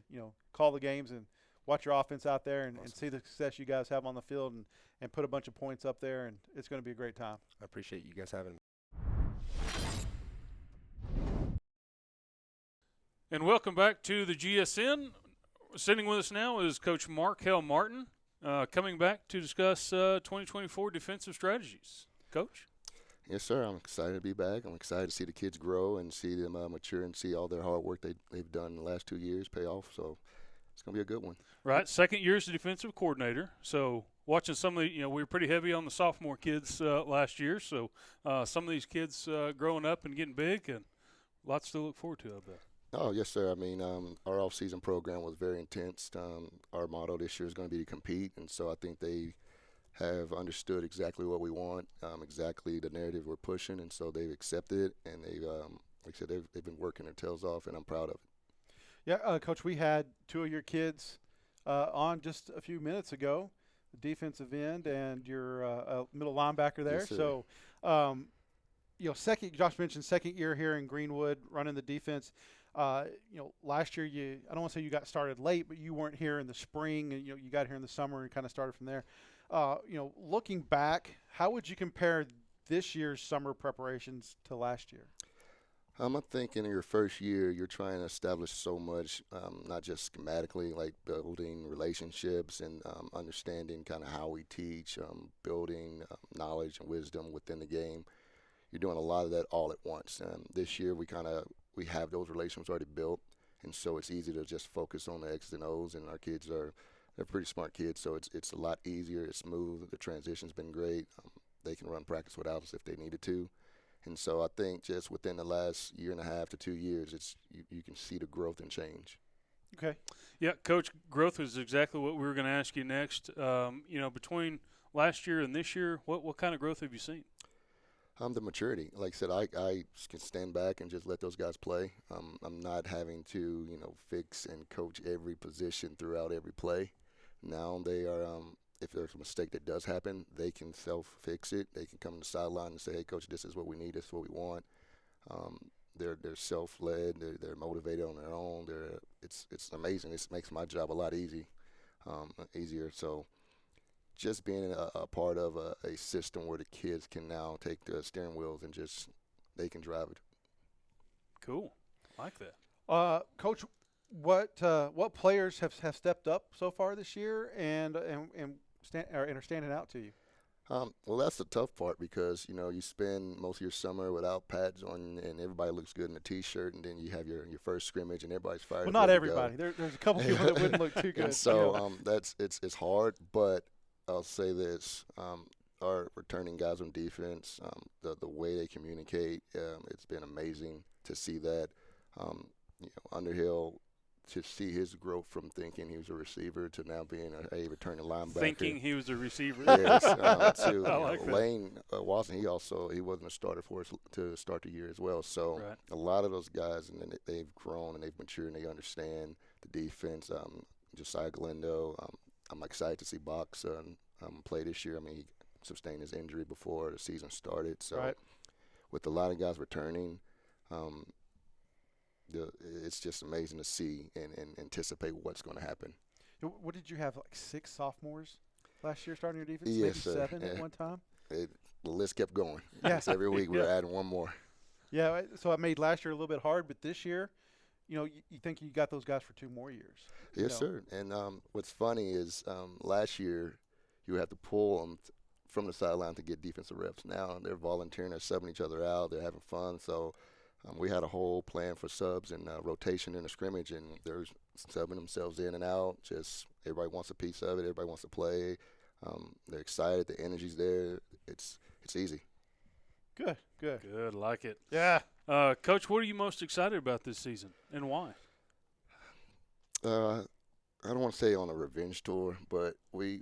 call the games and watch your offense out there and see the success you guys have on the field and put a bunch of points up there, and it's going to be a great time. I appreciate you guys having me. And welcome back to the GSN. Sitting with us now is Coach Markel Martin, coming back to discuss 2024 defensive strategies. Coach? Yes, sir. I'm excited to be back. I'm excited to see the kids grow and see them mature and see all their hard work they've done in the last 2 years pay off. So it's going to be a good one. Right. Second year as the defensive coordinator. So watching some of the, we were pretty heavy on the sophomore kids last year. So some of these kids growing up and getting big and lots to look forward to, I bet. Oh, yes, sir. I mean, our off-season program was very intense. Our motto this year is going to be to compete, and so I think they have understood exactly what we want, exactly the narrative we're pushing, and so they've accepted it, and they've, like I said, they've been working their tails off, and I'm proud of it. Yeah, Coach, we had two of your kids on just a few minutes ago, the defensive end and your middle linebacker there. Yes, sir. So, Josh mentioned second year here in Greenwood running the defense. Last year I don't want to say you got started late, but you weren't here in the spring, and you got here in the summer and kind of started from there. Looking back, how would you compare this year's summer preparations to last year? I think in your first year, you're trying to establish so much, not just schematically, like building relationships and understanding kind of how we teach, building knowledge and wisdom within the game. You're doing a lot of that all at once. This year, we have those relationships already built, and so it's easy to just focus on the X's and O's, and our kids they're pretty smart kids, so it's a lot easier. It's smooth. The transition's been great. They can run practice without us if they needed to. And so I think just within the last year and a half to 2 years, you can see the growth and change. Okay. Yeah, Coach, growth is exactly what we were going to ask you next. Between last year and this year, what kind of growth have you seen? The maturity. Like I said, I can stand back and just let those guys play. I'm not having to, fix and coach every position throughout every play. Now they are, if there's a mistake that does happen, they can self-fix it. They can come to the sideline and say, hey, Coach, this is what we need. This is what we want. They're self-led. They're motivated on their own. It's amazing. This makes my job a lot easier. So just being a part of a system where the kids can now take the steering wheels and they can drive it. Cool. Like that. Coach, what players have stepped up so far this year and are standing out to you? Well, that's the tough part because, you spend most of your summer without pads on and everybody looks good in a T-shirt, and then you have your first scrimmage and everybody's fired. Well, not everybody. There's a couple people that wouldn't look too good. And so it's hard, but I'll say this. Our returning guys on defense, the way they communicate, it's been amazing to see that. Underhill to see his growth from thinking he was a receiver to now being a returning linebacker. Thinking he was a receiver. Yes, I like that. Lane Watson, he wasn't a starter for us to start the year as well. So Right. a lot of those guys, and then they've grown and they've matured and they understand the defense. Josiah Galindo, I'm excited to see Box play this year. I mean, he sustained his injury before the season started. So Right. with a lot of guys returning, it's just amazing to see and anticipate what's going to happen. What did you have, like 6 sophomores last year starting your defense? Yes, Maybe sir. 7 at one time? The list kept going. Yeah. Yes, every week we were adding one more. Yeah, so it made last year a little bit hard, but this year, you think you got those guys for 2 more years. Yes, sir. And what's funny is last year you have to pull them from the sideline to get defensive reps. Now they're volunteering, they're subbing each other out, they're having fun. So we had a whole plan for subs and rotation in the scrimmage, and they're subbing themselves in and out. Just everybody wants a piece of it. Everybody wants to play. They're excited. The energy's there. It's easy. Good. Good, like it. Yeah. Coach, what are you most excited about this season, and why? I don't want to say on a revenge tour, but we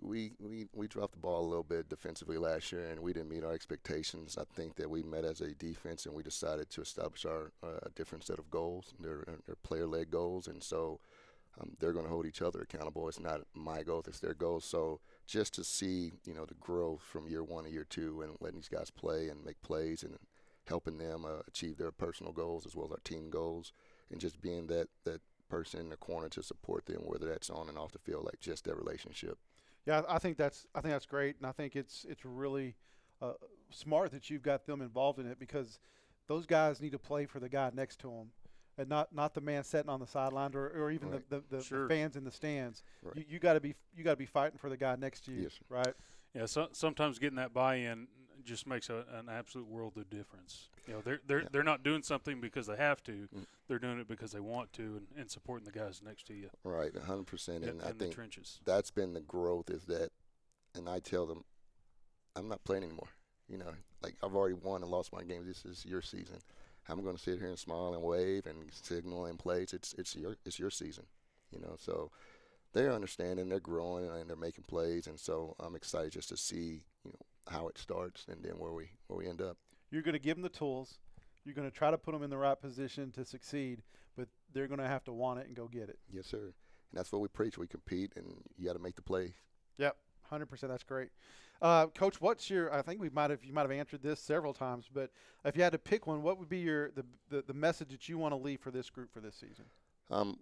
dropped the ball a little bit defensively last year, and we didn't meet our expectations. I think that we met as a defense, and we decided to establish our different set of goals. They're player-led goals, and so they're going to hold each other accountable. It's not my goals; it's their goals. So just to see, the growth from year 1 to year 2, and letting these guys play and make plays, and helping them achieve their personal goals as well as our team goals, and just being that person in the corner to support them, whether that's on and off the field, like just that relationship. Yeah, I think that's great, and I think it's really smart that you've got them involved in it, because those guys need to play for the guy next to them, and not the man sitting on the sideline or even Right. the Sure. fans in the stands. Right. You got to be fighting for the guy next to you, Yes, sir. right? Yeah, sometimes getting that buy-in just makes an absolute world of difference. They're not doing something because they have to; they're doing it because they want to, and supporting the guys next to you. Right, 100%. And I in the think trenches. that's been the growth, is that, and I tell them, I'm not playing anymore. Like I've already won and lost my games. This is your season. I'm going to sit here and smile and wave and signal and plays. It's your season. So they're understanding, they're growing, and they're making plays, and so I'm excited just to see how it starts and then where we end up. You're going to give them the tools. You're going to try to put them in the right position to succeed, but they're going to have to want it and go get it. Yes, sir. And that's what we preach. We compete, and you got to make the play. Yep, 100%. That's great. Coach, what's you might have answered this several times, but if you had to pick one, what would be the message that you want to leave for this group for this season?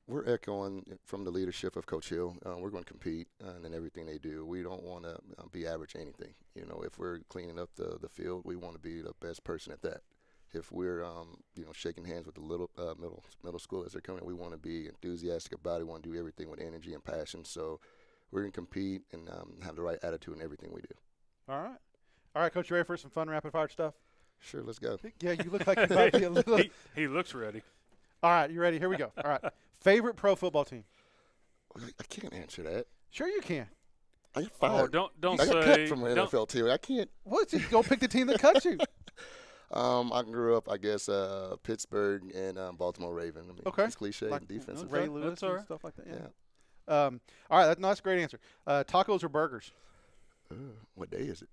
We're echoing from the leadership of Coach Hill. We're going to compete in everything they do. We don't want to be average anything. If we're cleaning up the field, we want to be the best person at that. If we're shaking hands with the middle school as they're coming, we want to be enthusiastic about it. We want to do everything with energy and passion. So we're going to compete and have the right attitude in everything we do. All right, Coach, you ready for some fun rapid-fire stuff? Sure, let's go. Yeah, you look like you might be a little. He looks ready. All right, you ready? Here we go. All right. Favorite pro football team? I can't answer that. Sure you can. I got Oh, fired. don't I say. got cut from an don't- NFL team. I can't. What? Go pick the team that cut you. I grew up, I guess, Pittsburgh and Baltimore Raven. I mean, Okay. It's cliche Like and defensive. Ray Okay, Lewis that's all and right. stuff like that. Yeah. Yeah. All right, that's a great answer. Tacos or burgers? What day is it?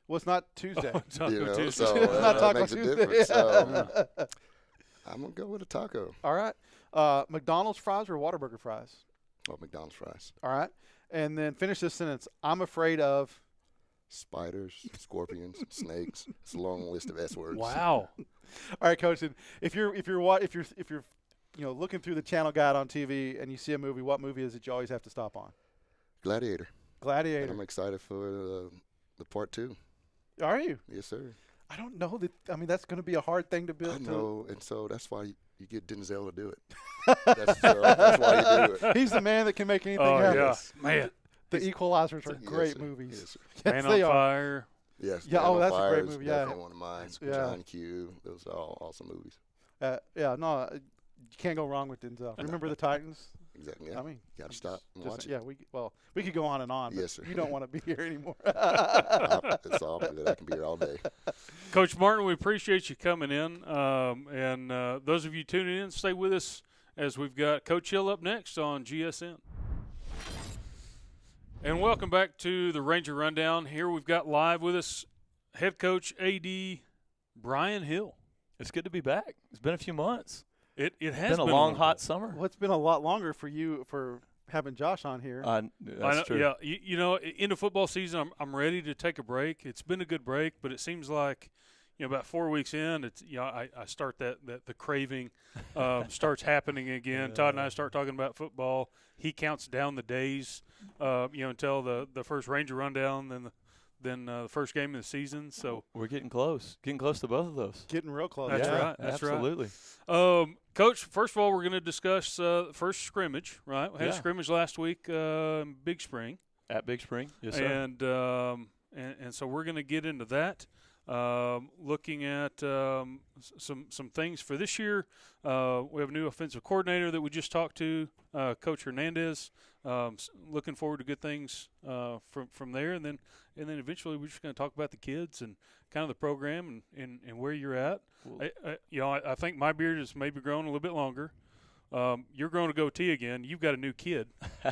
Well, it's not Tuesday. Taco Tuesday. So It's not that Taco makes a Tuesday. difference. So I'm going to go with a taco. All right. McDonald's fries or Whataburger fries? Oh, McDonald's fries. All right. And then finish this sentence. I'm afraid of. Spiders, scorpions, snakes. It's a long list of S words. Wow. All right, Coach. And if you're looking through the channel guide on TV and you see a movie, what movie is it you always have to stop on? Gladiator. And Gladiator. I'm excited for the part 2. Are you? Yes, sir. I don't know that. I mean, that's going to be a hard thing to build. I know, and so that's why you get Denzel to do it. That's why you do it. He's the man that can make anything Oh happen. yeah, man. The Equalizers are Yes, great sir. movies. Yes, sir. Yes, Man they on are. Fire. Yes. Yeah, Man on that's a Fire great is movie, yeah. definitely one of mine. Yeah. John Q. Those are all awesome movies. You can't go wrong with Denzel. Remember the Titans? Exactly. Yeah. I mean, Got to stop and watch it. Yeah, we could go on and on. But Yes, sir. You don't want to be here anymore. It's all good. I can be here all day. Coach Martin, we appreciate you coming in. And those of you tuning in, stay with us as we've got Coach Hill up next on GSN. And welcome back to the Ranger Rundown. Here we've got live with us head coach AD Brian Hill. It's good to be back. It's been a few months. It has been a long, hot summer. Well, it's been a lot longer for you for having Josh on here. That's true. Yeah, you know, in the football season, I'm ready to take a break. It's been a good break, but it seems like, you know, about 4 weeks in, it's, you know, I start the craving starts happening again. Todd and I start talking about football. He counts down the days, you know, until the first Ranger Rundown, then the first game of the season. So we're getting close to both of those. Getting real close. That's yeah, right. That's absolutely. Right. Coach, first of all, we're going to discuss first scrimmage, right? We had a Yeah. scrimmage last week in Big Spring. At Big Spring, yes, sir. And so we're going to get into that. Looking at some things for this year. We have a new offensive coordinator that we just talked to, Coach Hernandez. Looking forward to good things from there, and then eventually we're just going to talk about the kids and kind of the program and where you're at. You know, I think my beard is maybe growing a little bit longer. You're growing a goatee again. You've got a new kid,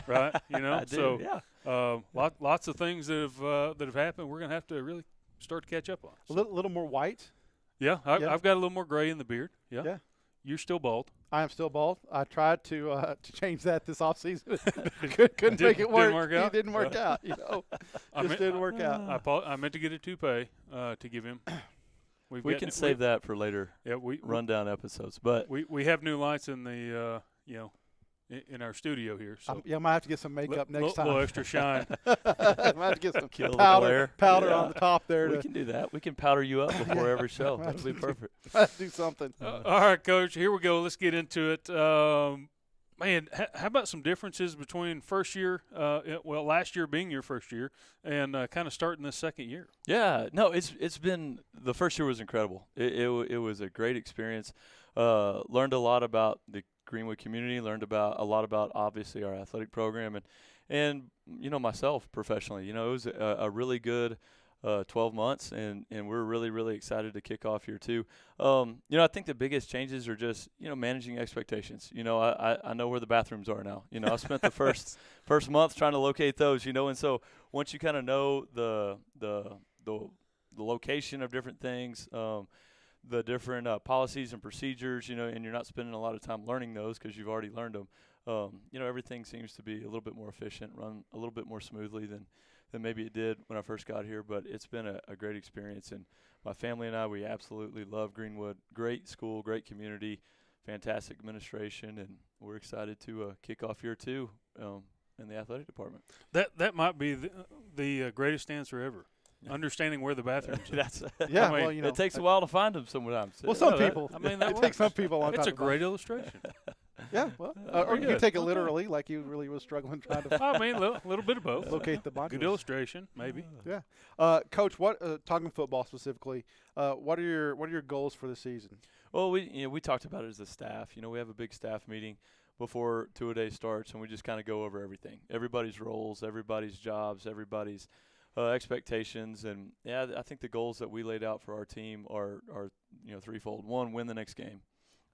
right? You know, I do, so yeah. Lots of things that have happened. We're going to have to really start to catch up on. So. A little more white. Yeah, I've got a little more gray in the beard. Yeah. You're still bald. I am still bald. I tried to change that this offseason. Couldn't make it work. Didn't work out? It didn't work out. You know, didn't work out. I meant to get a toupee to give him. We can save that for later. Yeah, rundown episodes. But we have new lights in the you know, in our studio here. So I might have to get some makeup next time. A little extra shine. I might have to get some Kill powder yeah. on the top there. We can do that. We can powder you up before every show. That'll be perfect. Let's do something. All right, Coach. Here we go. Let's get into it. Man, how about some differences between first year, last year being your first year, and kind of starting this second year? Yeah, no, it's been the first year was incredible. It was a great experience. Learned a lot about the Greenwood community. Learned a lot about obviously our athletic program and you know, myself professionally. You know, it was a really good 12 months, and we're really excited to kick off year two. You know, I think the biggest changes are just, you know, managing expectations. You know, I know where the bathrooms are now. You know, I spent the first month trying to locate those. You know, and so once you kind of know the location of different things, the different policies and procedures, you know, and you're not spending a lot of time learning those because you've already learned them. You know, everything seems to be a little bit more efficient, run a little bit more smoothly than maybe it did when I first got here. But it's been a great experience, and my family and I, we absolutely love Greenwood. Great school, great community, fantastic administration, and we're excited to kick off year two in the athletic department. That might be the greatest answer ever. Understanding where the bathrooms are. That's Yeah, I mean, well, you know, it takes a while to find them sometimes. Well, some people. I mean, that it takes some works. people a long time. It's a to great illustration. Yeah, well, or you can take it literally, like you really was struggling trying to I mean, a little bit of both. locate the binoculars. Good illustration, maybe. Yeah, Coach. What talking football specifically? What are your goals for the season? Well, we talked about it as a staff. You know, we have a big staff meeting before two-a-day starts, and we just kind of go over everything, everybody's roles, everybody's jobs, everybody's expectations, and yeah, I think the goals that we laid out for our team are you know, threefold. One, win the next game.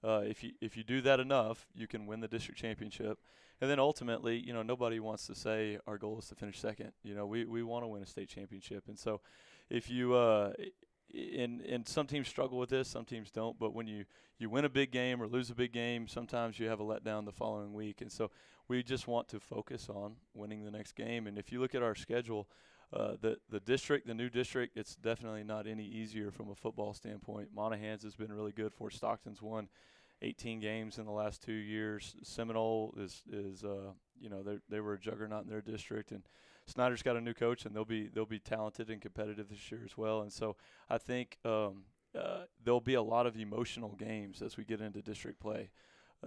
If you do that enough, you can win the district championship. And then ultimately, you know, nobody wants to say our goal is to finish second. You know, we want to win a state championship. And so if you and some teams struggle with this, some teams don't, but when you win a big game or lose a big game, sometimes you have a letdown the following week. And so we just want to focus on winning the next game. And if you look at our schedule, the new district, it's definitely not any easier from a football standpoint. Monahans has been really good. Fort Stockton's won 18 games in the last 2 years. Seminole is you know, they were a juggernaut in their district, and Snyder's got a new coach, and they'll be talented and competitive this year as well. And so I think there'll be a lot of emotional games as we get into district play.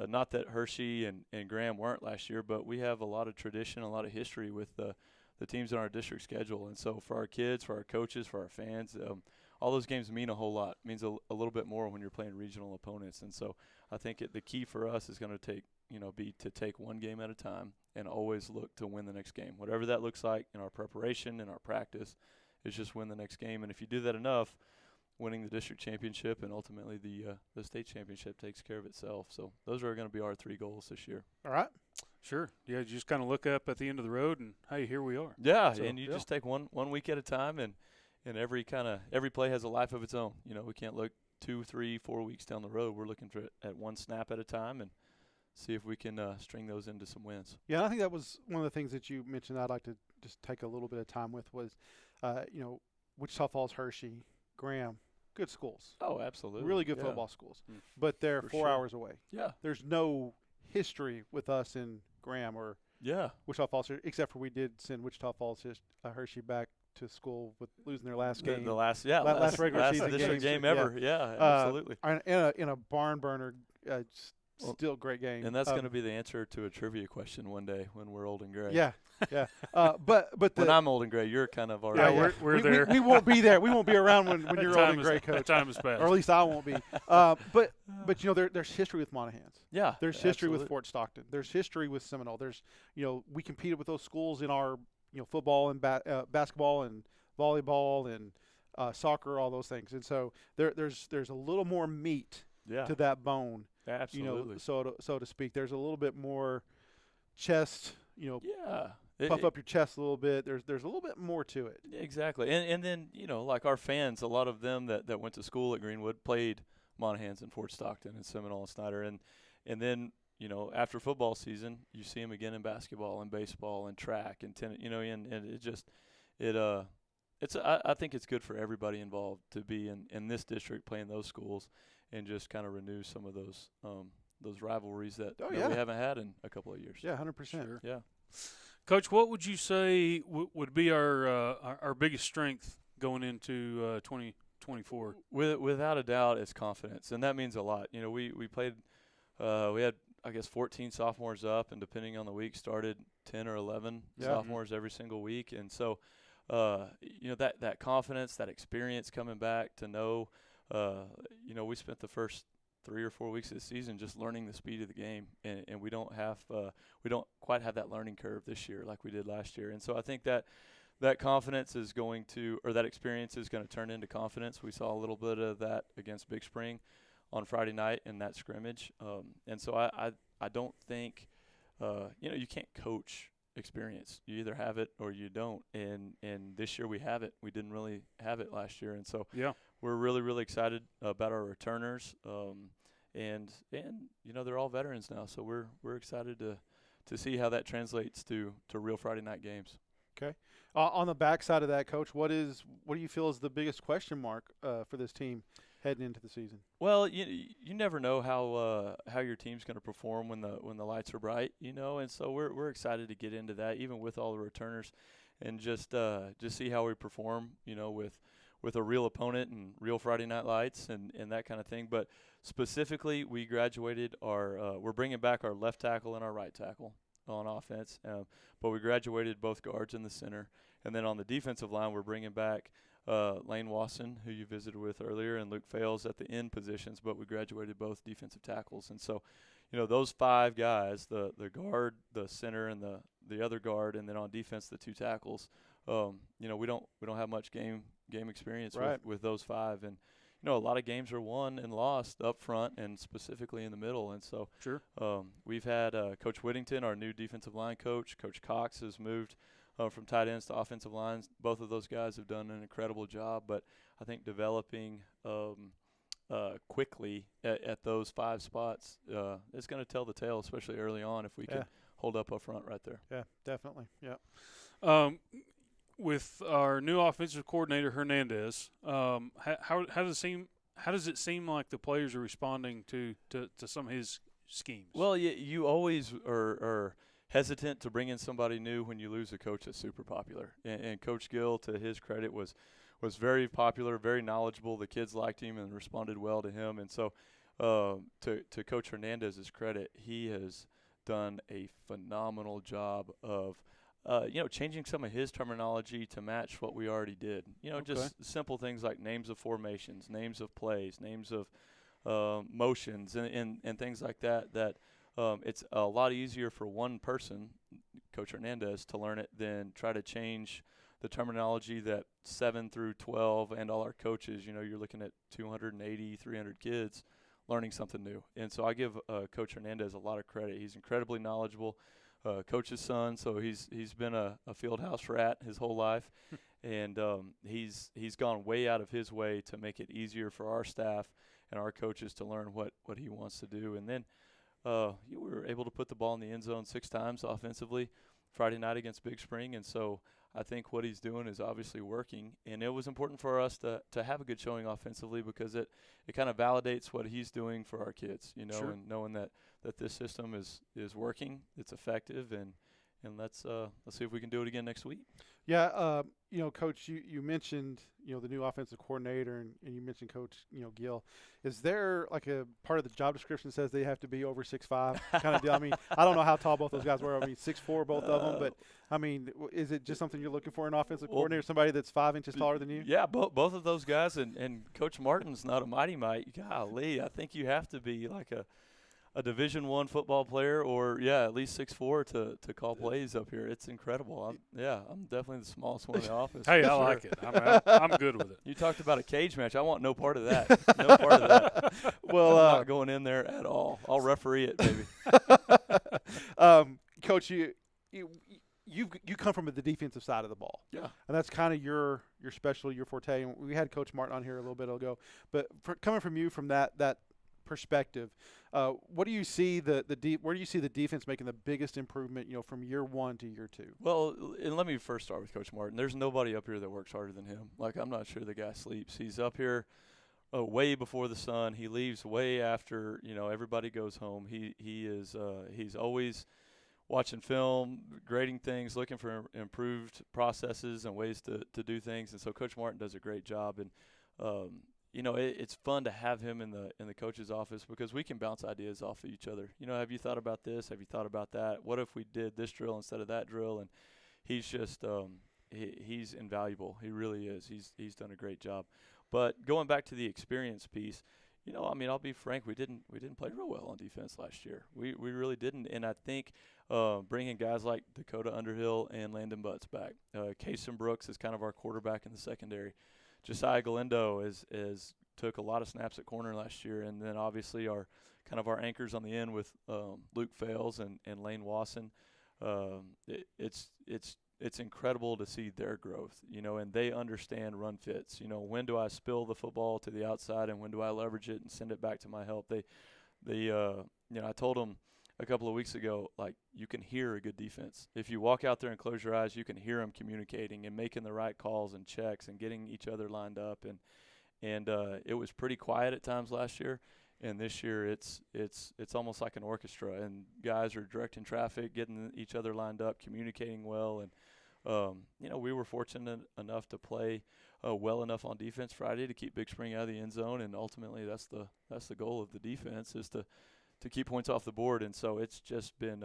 Not that Hershey and Graham weren't last year, but we have a lot of tradition, a lot of history with the teams in our district schedule. And so for our kids, for our coaches, for our fans, all those games mean a whole lot. It means a little bit more when you're playing regional opponents. And so I think the key for us is going to be to take one game at a time and always look to win the next game. Whatever that looks like in our preparation, in our practice, is just win the next game. And if you do that enough, winning the district championship, and ultimately the state championship takes care of itself. So those are going to be our 3 goals this year. All right. Sure. Yeah, you just kind of look up at the end of the road and, hey, here we are. Yeah, So, and you just take one week at a time, and every play has a life of its own. You know, we can't look 2, 3, 4 weeks down the road. We're looking for it at one snap at a time and see if we can string those into some wins. Yeah, and I think that was one of the things that you mentioned I'd like to just take a little bit of time with was, Wichita Falls, Hershey, Graham, good schools. Oh, absolutely. Really good Yeah. football schools. But they're For 4 sure. hours away. Yeah. There's no history with us in Graham or Yeah. Wichita Falls, except for we did send Wichita Falls Hershey back to school with losing their last game. The last regular season district game. game ever. Yeah, absolutely. In a barn burner, still great game. And that's going to be the answer to a trivia question one day when we're old and gray. Yeah. But when I'm old and gray, you're kind of already. Yeah, we're there. We won't be there. We won't be around when you're old and gray, Coach. That time is past. Or at least I won't be. But there's history with Monahans. Yeah. There's history absolutely. with Fort Stockton. There's history with Seminole. There's we competed with those schools in our football and basketball and volleyball and soccer, all those things. And so there's a little more meat to that bone. Absolutely. So to speak. There's a little bit more chest. Yeah. Puff up your chest a little bit. There's a little bit more to it. Exactly. And then, like our fans, a lot of them that went to school at Greenwood played Monahans in Fort Stockton and Seminole and Snyder. And then, after football season, you see them again in basketball and baseball and track and tennis, and it just I think it's good for everybody involved to be in this district playing those schools and just kind of renew some of those rivalries that we haven't had in a couple of years. Yeah, 100%. Sure. Yeah. Coach, what would you say would be our biggest strength going into 2024? Without a doubt, it's confidence, and that means a lot. We played. We had, I guess, 14 sophomores up, and depending on the week, started 10 or 11 sophomores every single week, and so that confidence, that experience coming back to know. We spent the first 3 or 4 weeks of the season just learning the speed of the game, and we don't quite have that learning curve this year like we did last year. And so I think that confidence is going to, or that experience is going to turn into confidence. We saw a little bit of that against Big Spring on Friday night in that scrimmage. And so I don't think, you can't coach experience. You either have it or you don't. And this year we have it. We didn't really have it last year. And so we're really, really excited about our returners. And they're all veterans now. So we're excited to see how that translates to real Friday night games. Okay. On the backside of that, Coach, what do you feel is the biggest question mark for this team heading into the season? Well, you never know how your team's going to perform when the lights are bright, and so we're excited to get into that, even with all the returners, and just see how we perform, with a real opponent and real Friday night lights and that kind of thing. But specifically, we graduated we're bringing back our left tackle and our right tackle on offense, but we graduated both guards in the center, and then on the defensive line, we're bringing back Lane Wasson, who you visited with earlier, and Luke Fales at the end positions, but we graduated both defensive tackles. And so, those 5 guys, the guard, the center, and the other guard, and then on defense, the 2 tackles, we don't have much game experience with those 5. And, a lot of games are won and lost up front and specifically in the middle. And so we've had Coach Whittington, our new defensive line coach. Coach Cox has moved from tight ends to offensive lines. Both of those guys have done an incredible job, but I think developing quickly at those 5 spots is going to tell the tale, especially early on, if we can hold up front right there. Yeah, definitely. Yeah. With our new offensive coordinator Hernandez, how does it seem like the players are responding to some of his schemes? Well, you always are hesitant to bring in somebody new when you lose a coach that's super popular. And Coach Gill, to his credit, was very popular, very knowledgeable. The kids liked him and responded well to him. And so to Coach Hernandez's credit, he has done a phenomenal job of changing some of his terminology to match what we already did. Just simple things like names of formations, names of plays, names of motions, and things like that it's a lot easier for one person, Coach Hernandez, to learn it than try to change the terminology that 7 through 12 and all our coaches, you're looking at 280, 300 kids learning something new. And so I give Coach Hernandez a lot of credit. He's incredibly knowledgeable. Coach's son, so he's been a field house rat his whole life, and he's gone way out of his way to make it easier for our staff and our coaches to learn what he wants to do. And then you were able to put the ball in the end zone 6 times offensively Friday night against Big Spring, and so I think what he's doing is obviously working, and it was important for us to have a good showing offensively because it kind of validates what he's doing for our kids, Sure. and knowing that this system is working, it's effective, and let's see if we can do it again next week. Yeah, Coach, you mentioned, the new offensive coordinator, and you mentioned Coach, Gill. Is there like a part of the job description that says they have to be over 6'5" kind of deal? I mean, I don't know how tall both those guys were. I mean, 6'4" both of them, but I mean, is it just something you're looking for in an offensive coordinator, somebody that's 5 inches taller than you? Yeah, both of those guys, and Coach Martin's not a mighty mite. Golly, I think you have to be like a Division I football player, or at least 6'4" to call plays up here. It's incredible. I'm definitely the smallest one in the office. Hey, for I sure. like it. I'm good with it. You talked about a cage match. I want no part of that. No part of that. Well, I'm not going in there at all. I'll referee it, baby. Coach, you come from the defensive side of the ball. Yeah. And that's kind of your specialty, your forte. And we had Coach Martin on here a little bit ago, but coming from you from that perspective, what do you see where do you see the defense making the biggest improvement, from year 1 to year 2? Well, and let me first start with Coach Martin. There's nobody up here that works harder than him. Like, I'm not sure the guy sleeps. He's up here way before the sun. He leaves way after, everybody goes home. He's always watching film, grading things, looking for improved processes and ways to do things. And so Coach Martin does a great job. And it's fun to have him in the coach's office because we can bounce ideas off of each other. Have you thought about this? Have you thought about that? What if we did this drill instead of that drill? And he's just he's invaluable. He really is. He's done a great job. But going back to the experience piece, I'll be frank. We didn't play real well on defense last year. We really didn't. And I think bringing guys like Dakota Underhill and Landon Butts back, Kason Brooks is kind of our quarterback in the secondary. Josiah Galindo is took a lot of snaps at corner last year, and then obviously our anchors on the end with Luke Fales and Lane Wasson. It's incredible to see their growth, and they understand run fits. When do I spill the football to the outside, and when do I leverage it and send it back to my help? I told them a couple of weeks ago, like, you can hear a good defense. If you walk out there and close your eyes, you can hear them communicating and making the right calls and checks and getting each other lined up. And it was pretty quiet at times last year, and this year it's almost like an orchestra. And guys are directing traffic, getting each other lined up, communicating well. And we were fortunate enough to play well enough on defense Friday to keep Big Spring out of the end zone. And ultimately, that's the goal of the defense, is to keep points off the board. And so it's just been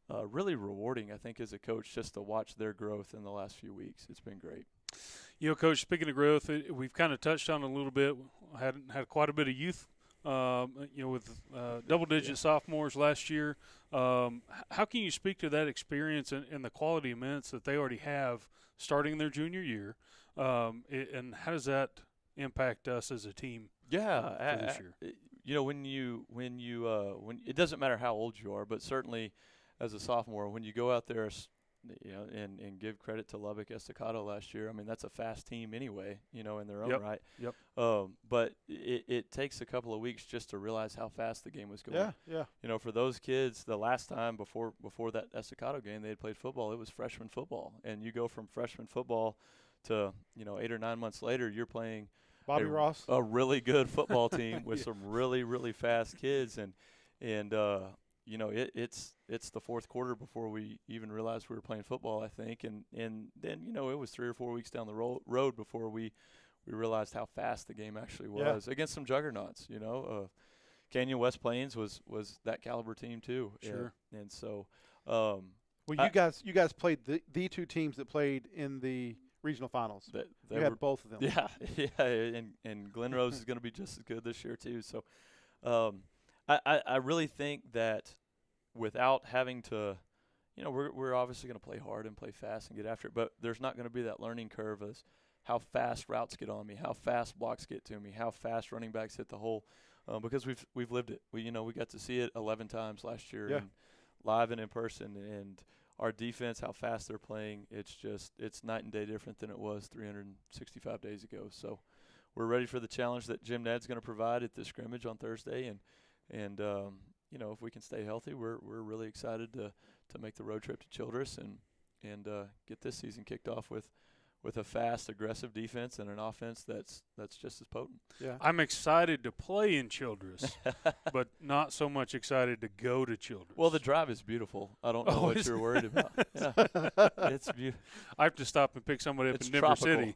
really rewarding, I think, as a coach, just to watch their growth in the last few weeks. It's been great. Coach, speaking of growth, we've kind of touched on it a little bit. Had quite a bit of youth, with double-digit sophomores last year. How can you speak to that experience and the quality of minutes that they already have starting their junior year, and how does that impact us as a team? Yeah, for this year. When it doesn't matter how old you are, but certainly as a sophomore, when you go out there, and give credit to Lubbock Estacado last year. I mean, that's a fast team anyway, in their own right. Yep. But it takes a couple of weeks just to realize how fast the game was going. Yeah. For those kids, the last time before that Estacado game they had played football, it was freshman football, and you go from freshman football to 8 or 9 months later, you're playing Bobby Ross, a really good football team with some really, really fast kids, and it's the fourth quarter before we even realized we were playing football, I think, and then it was 3 or 4 weeks down the road before we realized how fast the game actually was against some juggernauts. Canyon West Plains was that caliber team too. Sure. And so, well, you guys played the two teams that played in the regional finals. You had both of them. Yeah, and Glen Rose is going to be just as good this year too. So, I really think that without having to, we're obviously going to play hard and play fast and get after it, but there's not going to be that learning curve as how fast routes get on me, how fast blocks get to me, how fast running backs hit the hole, because we've lived it. We got to see it 11 times last year, and live and in person, and our defense, how fast they're playing, it's night and day different than it was 365 days ago. So we're ready for the challenge that Jim Ned's going to provide at the scrimmage on Thursday, and if we can stay healthy, we're really excited to make the road trip to Childress and get this season kicked off with a fast, aggressive defense and an offense that's just as potent. Yeah, I'm excited to play in Childress, but not so much excited to go to Childress. Well, the drive is beautiful. I don't know what you're worried about. Yeah. It's beautiful. I have to stop and pick somebody up in Denver City.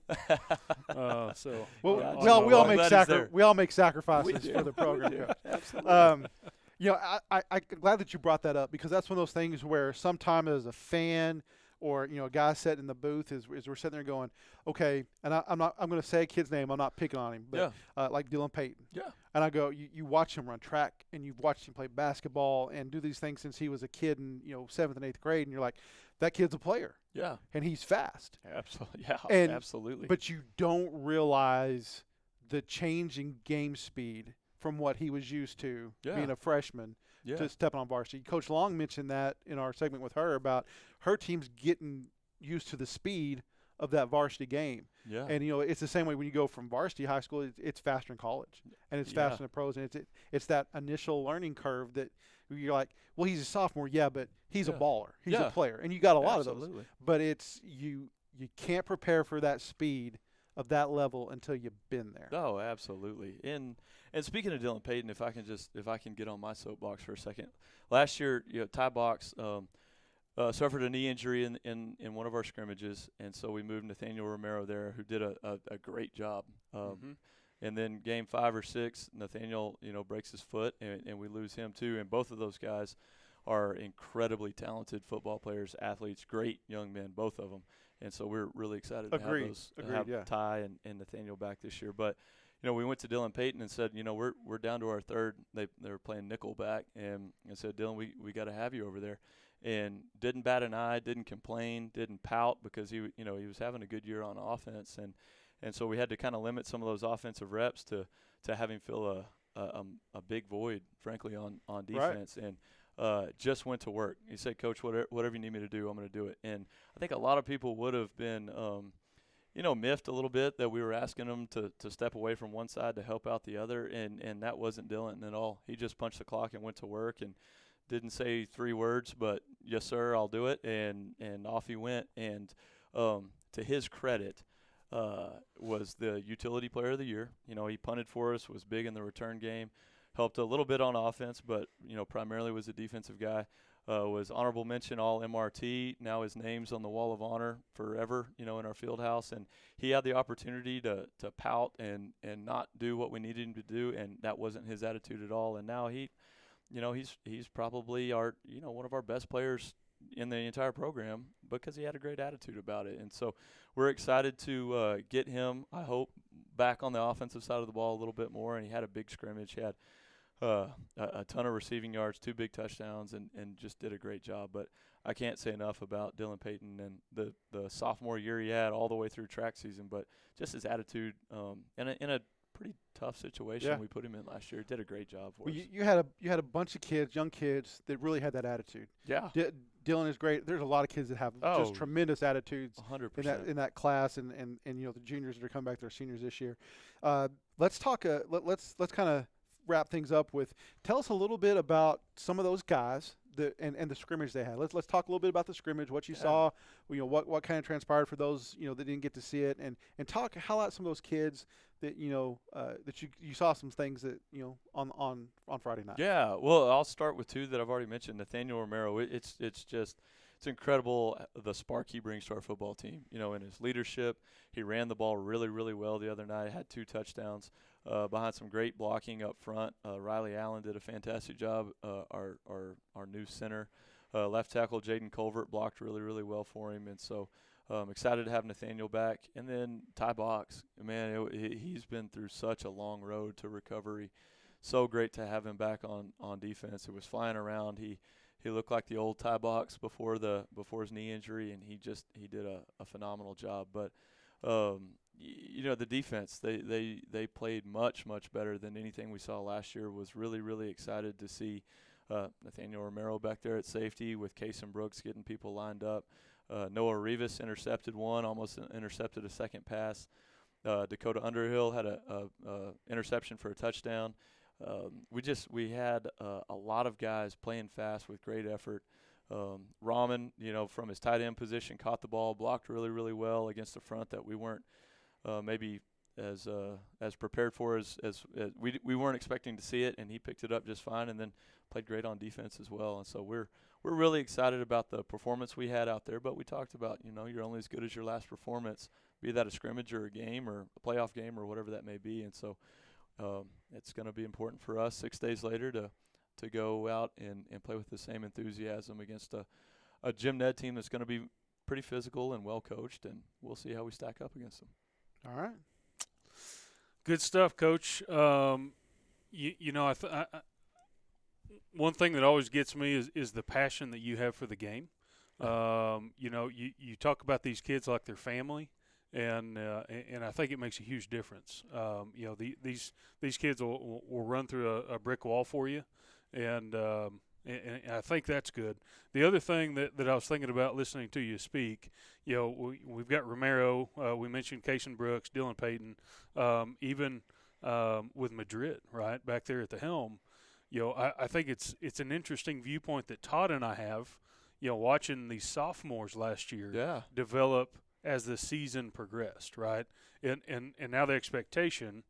So we all make sacrifices for the program. Absolutely. I'm glad that you brought that up, because that's one of those things where sometimes as a fan or a guy sitting in the booth is we're sitting there going, okay, and I'm going to say a kid's name. I'm not picking on him, but like Dylan Payton. Yeah. And I go, you watch him run track, and you've watched him play basketball and do these things since he was a kid in 7th and 8th grade, and you're like, that kid's a player. Yeah. And he's fast. Absolutely. Yeah. And, absolutely. But you don't realize the changing game speed from what he was used to being a freshman to stepping on varsity. Coach Long mentioned that in our segment with her about her team's getting used to the speed of that varsity game. Yeah. And, it's the same way when you go from varsity high school, it's faster in college, and it's faster in the pros. And it's that initial learning curve that you're like, well, he's a sophomore, but he's a baller. He's a player. And you got a lot of those. But it's you can't prepare for that speed of that level until you've been there. Oh, absolutely. And speaking of Dylan Payton, if I can get on my soapbox for a second. Last year, Ty Box suffered a knee injury in one of our scrimmages, and so we moved Nathaniel Romero there, who did a great job. And then game 5 or 6, Nathaniel, breaks his foot, and we lose him too. And both of those guys are incredibly talented football players, athletes, great young men, both of them. And so we're really excited to have Ty and Nathaniel back this year. But we went to Dylan Payton and said, we're down to our third. They were playing nickel back, and said, Dylan, we got to have you over there. And didn't bat an eye, didn't complain, didn't pout, because he was having a good year on offense, and so we had to kind of limit some of those offensive reps to have him fill a big void, frankly, on defense. Right. And just went to work. He said, Coach, whatever you need me to do, I'm going to do it. And I think a lot of people would have been miffed a little bit that we were asking him to step away from one side to help out the other, and that wasn't Dylan at all. He just punched the clock and went to work and didn't say 3 words, but yes, sir, I'll do it, and off he went. And to his credit, was the utility player of the year. He punted for us, was big in the return game, helped a little bit on offense, but primarily was a defensive guy. Was honorable mention all MRT. Now his name's on the wall of honor forever, in our field house. And he had the opportunity to pout and not do what we needed him to do, and that wasn't his attitude at all. And now he's probably our one of our best players in the entire program, because he had a great attitude about it. And so we're excited to get him, I hope, back on the offensive side of the ball a little bit more. And he had a big scrimmage. He had a ton of receiving yards, 2 big touchdowns, and just did a great job. But I can't say enough about Dylan Payton and the sophomore year he had all the way through track season, but just his attitude in a pretty tough situation we put him in last year. Did a great job for us. You had a bunch of kids, young kids, that really had that attitude. Yeah. Dylan is great. There's a lot of kids that have just tremendous attitudes 100%. in that class, and the juniors that are coming back, they're seniors this year. Let's talk. Let's kind of wrap things up with, tell us a little bit about some of those guys and the scrimmage they had. Let's talk a little bit about the scrimmage, what you saw, what kind of transpired for those that didn't get to see it, and highlight some of those kids that that you saw some things that on Friday night. Yeah, well, I'll start with 2 that I've already mentioned. Nathaniel Romero, it's incredible the spark he brings to our football team. In his leadership, he ran the ball really, really well the other night. Had 2 touchdowns behind some great blocking up front. Riley Allen did a fantastic job. Our new center, left tackle Jaden Culvert, blocked really, really well for him, and so. Excited to have Nathaniel back. And then Ty Box, man, he's been through such a long road to recovery. So great to have him back on defense. It was flying around. He looked like the old Ty Box before his knee injury, and he did a phenomenal job. But the defense, they played much better than anything we saw last year. Was really excited to see Nathaniel Romero back there at safety with Case and Brooks getting people lined up. Noah Rivas intercepted one, almost intercepted a second pass. Dakota Underhill had a interception for a touchdown. We had a lot of guys playing fast with great effort. Rahman, from his tight end position, caught the ball, blocked really well against the front that we weren't maybe as prepared for as we weren't expecting to see it, and he picked it up just fine, and then played great on defense as well. And so we're really excited about the performance we had out there. But we talked about you're only as good as your last performance, be that a scrimmage or a game or a playoff game or whatever that may be. And so it's going to be important for us 6 days later to go out and play with the same enthusiasm against a Jim Ned team that's going to be pretty physical and well coached, and we'll see how we stack up against them. All right. Good stuff, Coach. One thing that always gets me is the passion that you have for the game. You talk about these kids like they're family, and I think it makes a huge difference. These kids will run through a brick wall for you, and I think that's good. The other thing that I was thinking about listening to you speak, we've got Romero. We mentioned Cason Brooks, Dylan Payton, even with Madrid right back there at the helm. I think it's an interesting viewpoint that Todd and I have. Watching these sophomores last year develop as the season progressed, right? And now the expectation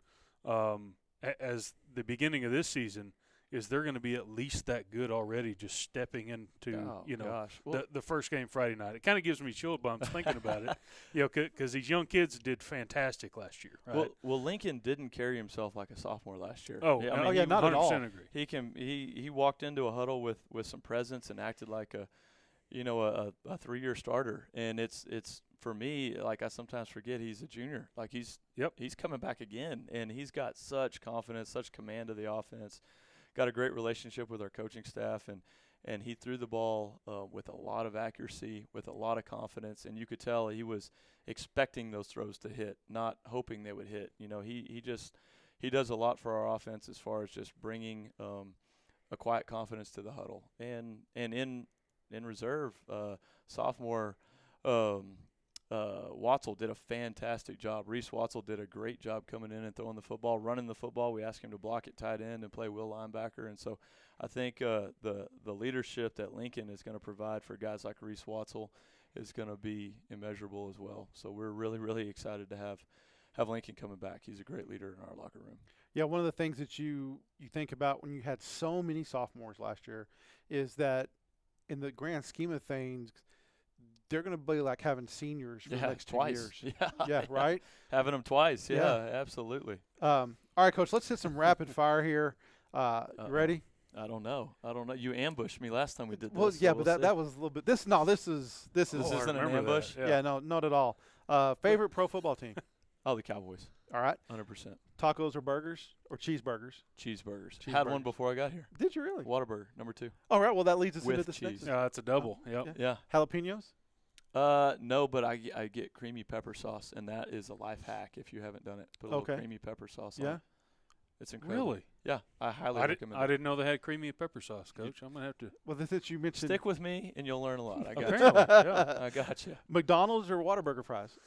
as the beginning of this season is they're going to be at least that good already, just stepping into the first game Friday night. It kind of gives me chill bumps thinking about it, because these young kids did fantastic last year. Right? Well, Lincoln didn't carry himself like a sophomore last year. Oh, yeah, not at all. Agree. He walked into a huddle with some presence and acted like a 3-year starter. And it's for me, like I sometimes forget he's a junior. Like he's coming back again, and he's got such confidence, such command of the offense. Got a great relationship with our coaching staff, and he threw the ball with a lot of accuracy, with a lot of confidence, and you could tell he was expecting those throws to hit, not hoping they would hit. He does a lot for our offense as far as just bringing a quiet confidence to the huddle. And in reserve, sophomore Watzel did a fantastic job. Reese Watzel did a great job coming in and throwing the football, running the football. We asked him to block at tight end and play will linebacker. And so I think the leadership that Lincoln is going to provide for guys like Reese Watzel is going to be immeasurable as well. So we're really excited to have Lincoln coming back. He's a great leader in our locker room. Yeah, one of the things that you think about when you had so many sophomores last year is that in the grand scheme of things, they're going to be like having seniors for the next 2 years. Yeah, right? Having them twice. Yeah, absolutely. All right, Coach, let's hit some rapid fire here. You ready? I don't know. You ambushed me last time we did this. Well, yeah, but that was a little bit. This is. This isn't an ambush. Yeah, no, not at all. Favorite pro football team? Oh, the Cowboys. All right. 100%. Tacos or burgers or cheeseburgers? Cheeseburgers. Had one before I got here. Did you really? Whataburger, number 2. All right. Well, that leads us with into the cheese. next. It's a double. Yep. Yeah. Jalapenos? No, but I get creamy pepper sauce, and that is a life hack if you haven't done it. Put a little creamy pepper sauce on it. It's incredible. Really? Yeah, I highly recommend it. I didn't know they had creamy pepper sauce, Coach. I'm going to have to. Well, since you mentioned. Stick with me, and you'll learn a lot. I got you. I got you. McDonald's or Whataburger fries?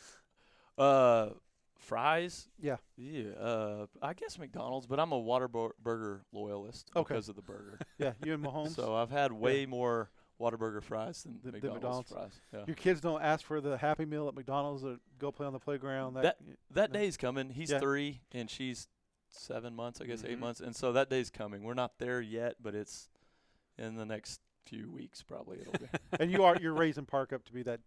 Fries? Yeah. Yeah. I guess McDonald's, but I'm a Whataburger loyalist because of the burger. Yeah, you and Mahomes. So I've had way more Whataburger fries than McDonald's fries. Yeah. Your kids don't ask for the Happy Meal at McDonald's or go play on the playground. That day's coming. He's 3 and she's 7 months, I guess 8 months, and so that day's coming. We're not there yet, but it's in the next few weeks probably it'll be. And you're raising Park up to be that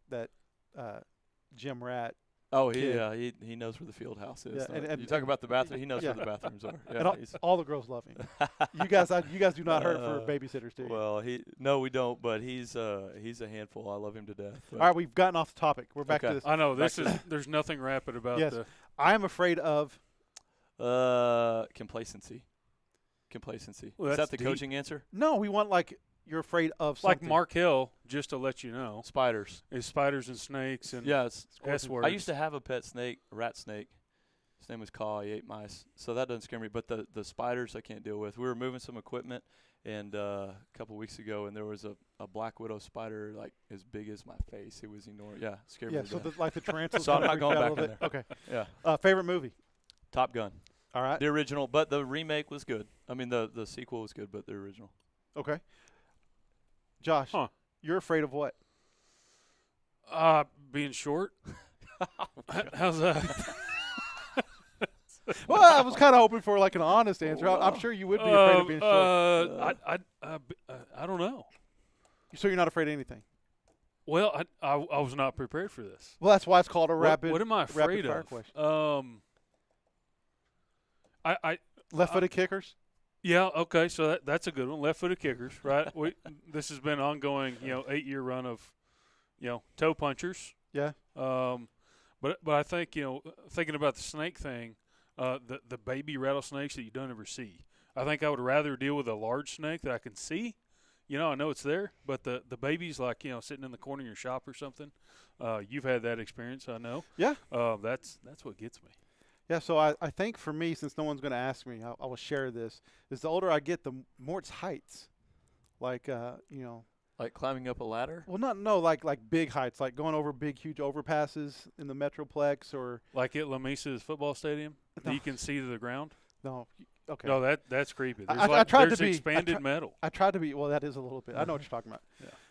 gym rat. Oh, he knows where the field house is. Yeah, and you talk about the bathroom. He knows where the bathrooms are. Yeah, and all the girls love him. You guys do not hurt for babysitters, do you? Well, no, we don't. But he's a handful. I love him to death. All right, we've gotten off the topic. We're back to this. I know there's nothing rapid about yes. I am afraid of complacency. Well, is that the coaching answer? No, we want you're afraid of Like something. Mark Hill, just to let you know, Spiders. is spiders and snakes and Yeah, it's S words. I used to have a pet snake, a rat snake. His name was Caw. He ate mice, so that doesn't scare me. But the spiders I can't deal with. We were moving some equipment, and a couple weeks ago, and there was a black widow spider like as big as my face. It was enormous. Yeah, scared me. Yeah, to so death. like the tarantulas. So I'm kinda not freak going you out back a little in bit? there. Okay. Yeah, Favorite movie? Top Gun, All right. the original, but the remake was good. I mean, the sequel was good, but the original. Okay. Josh, Huh. you're afraid of what? Being short. How's that? Well, I was kind of hoping for like an honest answer. I'm sure you would be afraid of being short. I don't know. So you're not afraid of anything? Well, I was not prepared for this. Well, that's why it's called a rapid. What am I afraid rapid-fire of? question. Left-footed kickers. Yeah, okay, so that's a good one. Left-footed kickers, right? This has been an ongoing, 8-year run of, toe punchers. Yeah. But I think, thinking about the snake thing, the baby rattlesnakes that you don't ever see. I think I would rather deal with a large snake that I can see. I know it's there, but the babies like, sitting in the corner of your shop or something. You've had that experience, I know. Yeah. That's what gets me. Yeah, so I think for me, since no one's going to ask me, I will share this, is the older I get, the more it's heights. Like, Like climbing up a ladder. well, like big heights, like going over big, huge overpasses in the Metroplex or. Like at La Mesa's football stadium, that you can see to the ground. No, okay. No, that's creepy. There's I tried there's to be expanded metal. I tried to be, well, that is a little bit. I know what you're talking about.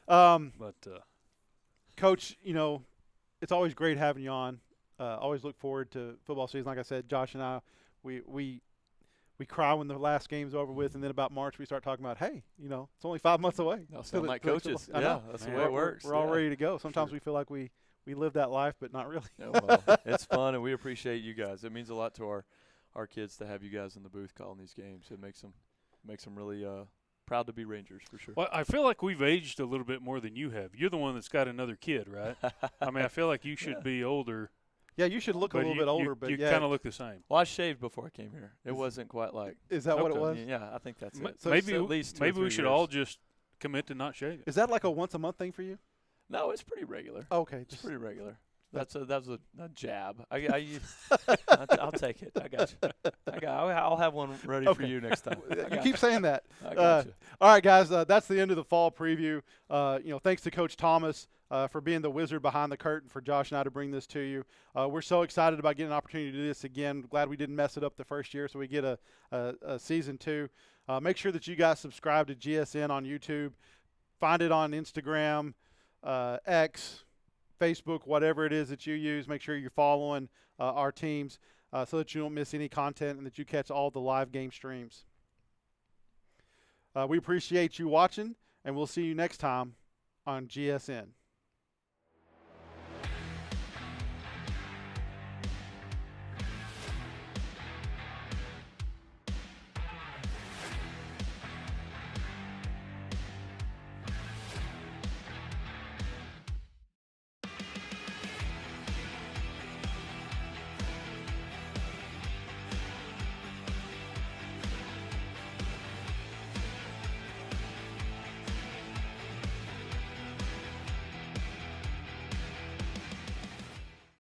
Yeah. But Coach, it's always great having you on. Always look forward to football season. Like I said, Josh and I, we cry when the last game's over with, and then about March we start talking about, hey, it's only 5 months away. Y'all Till sound the- like till the coaches. football- I Yeah, know. that's the Man, way it works. We're all yeah. ready to go. Sometimes Sure. we feel like we live that life, but not really. Yeah, well, it's fun, and we appreciate you guys. It means a lot to our kids to have you guys in the booth calling these games. It makes them really proud to be Rangers for sure. well, I feel like we've aged a little bit more than you have. You're the one that's got another kid, right? I mean, I feel like you should be older. Yeah, you should look a but little you, bit older, you, but you yeah. kind of look the same. Well, I shaved before I came here. It wasn't quite like. Is that what it Okay. was? Yeah, I think that's it. So maybe at least 2 or maybe we 3 should years. all just commit to not shaving. Is that like a once a month thing for you? No, it's pretty regular. Okay, It's just pretty regular. That was a jab. I'll take it. I got you. I'll have one ready for Okay. you next time. you keep saying that. I got you. All right, guys, that's the end of the fall preview. Thanks to Coach Thomas for being the wizard behind the curtain for Josh and I to bring this to you. We're so excited about getting an opportunity to do this again. Glad we didn't mess it up the first year, so we get a season 2. Make sure that you guys subscribe to GSN on YouTube. Find it on Instagram, X, Facebook, whatever it is that you use. Make sure you're following our teams so that you don't miss any content and that you catch all the live game streams. We appreciate you watching, and we'll see you next time on GSN.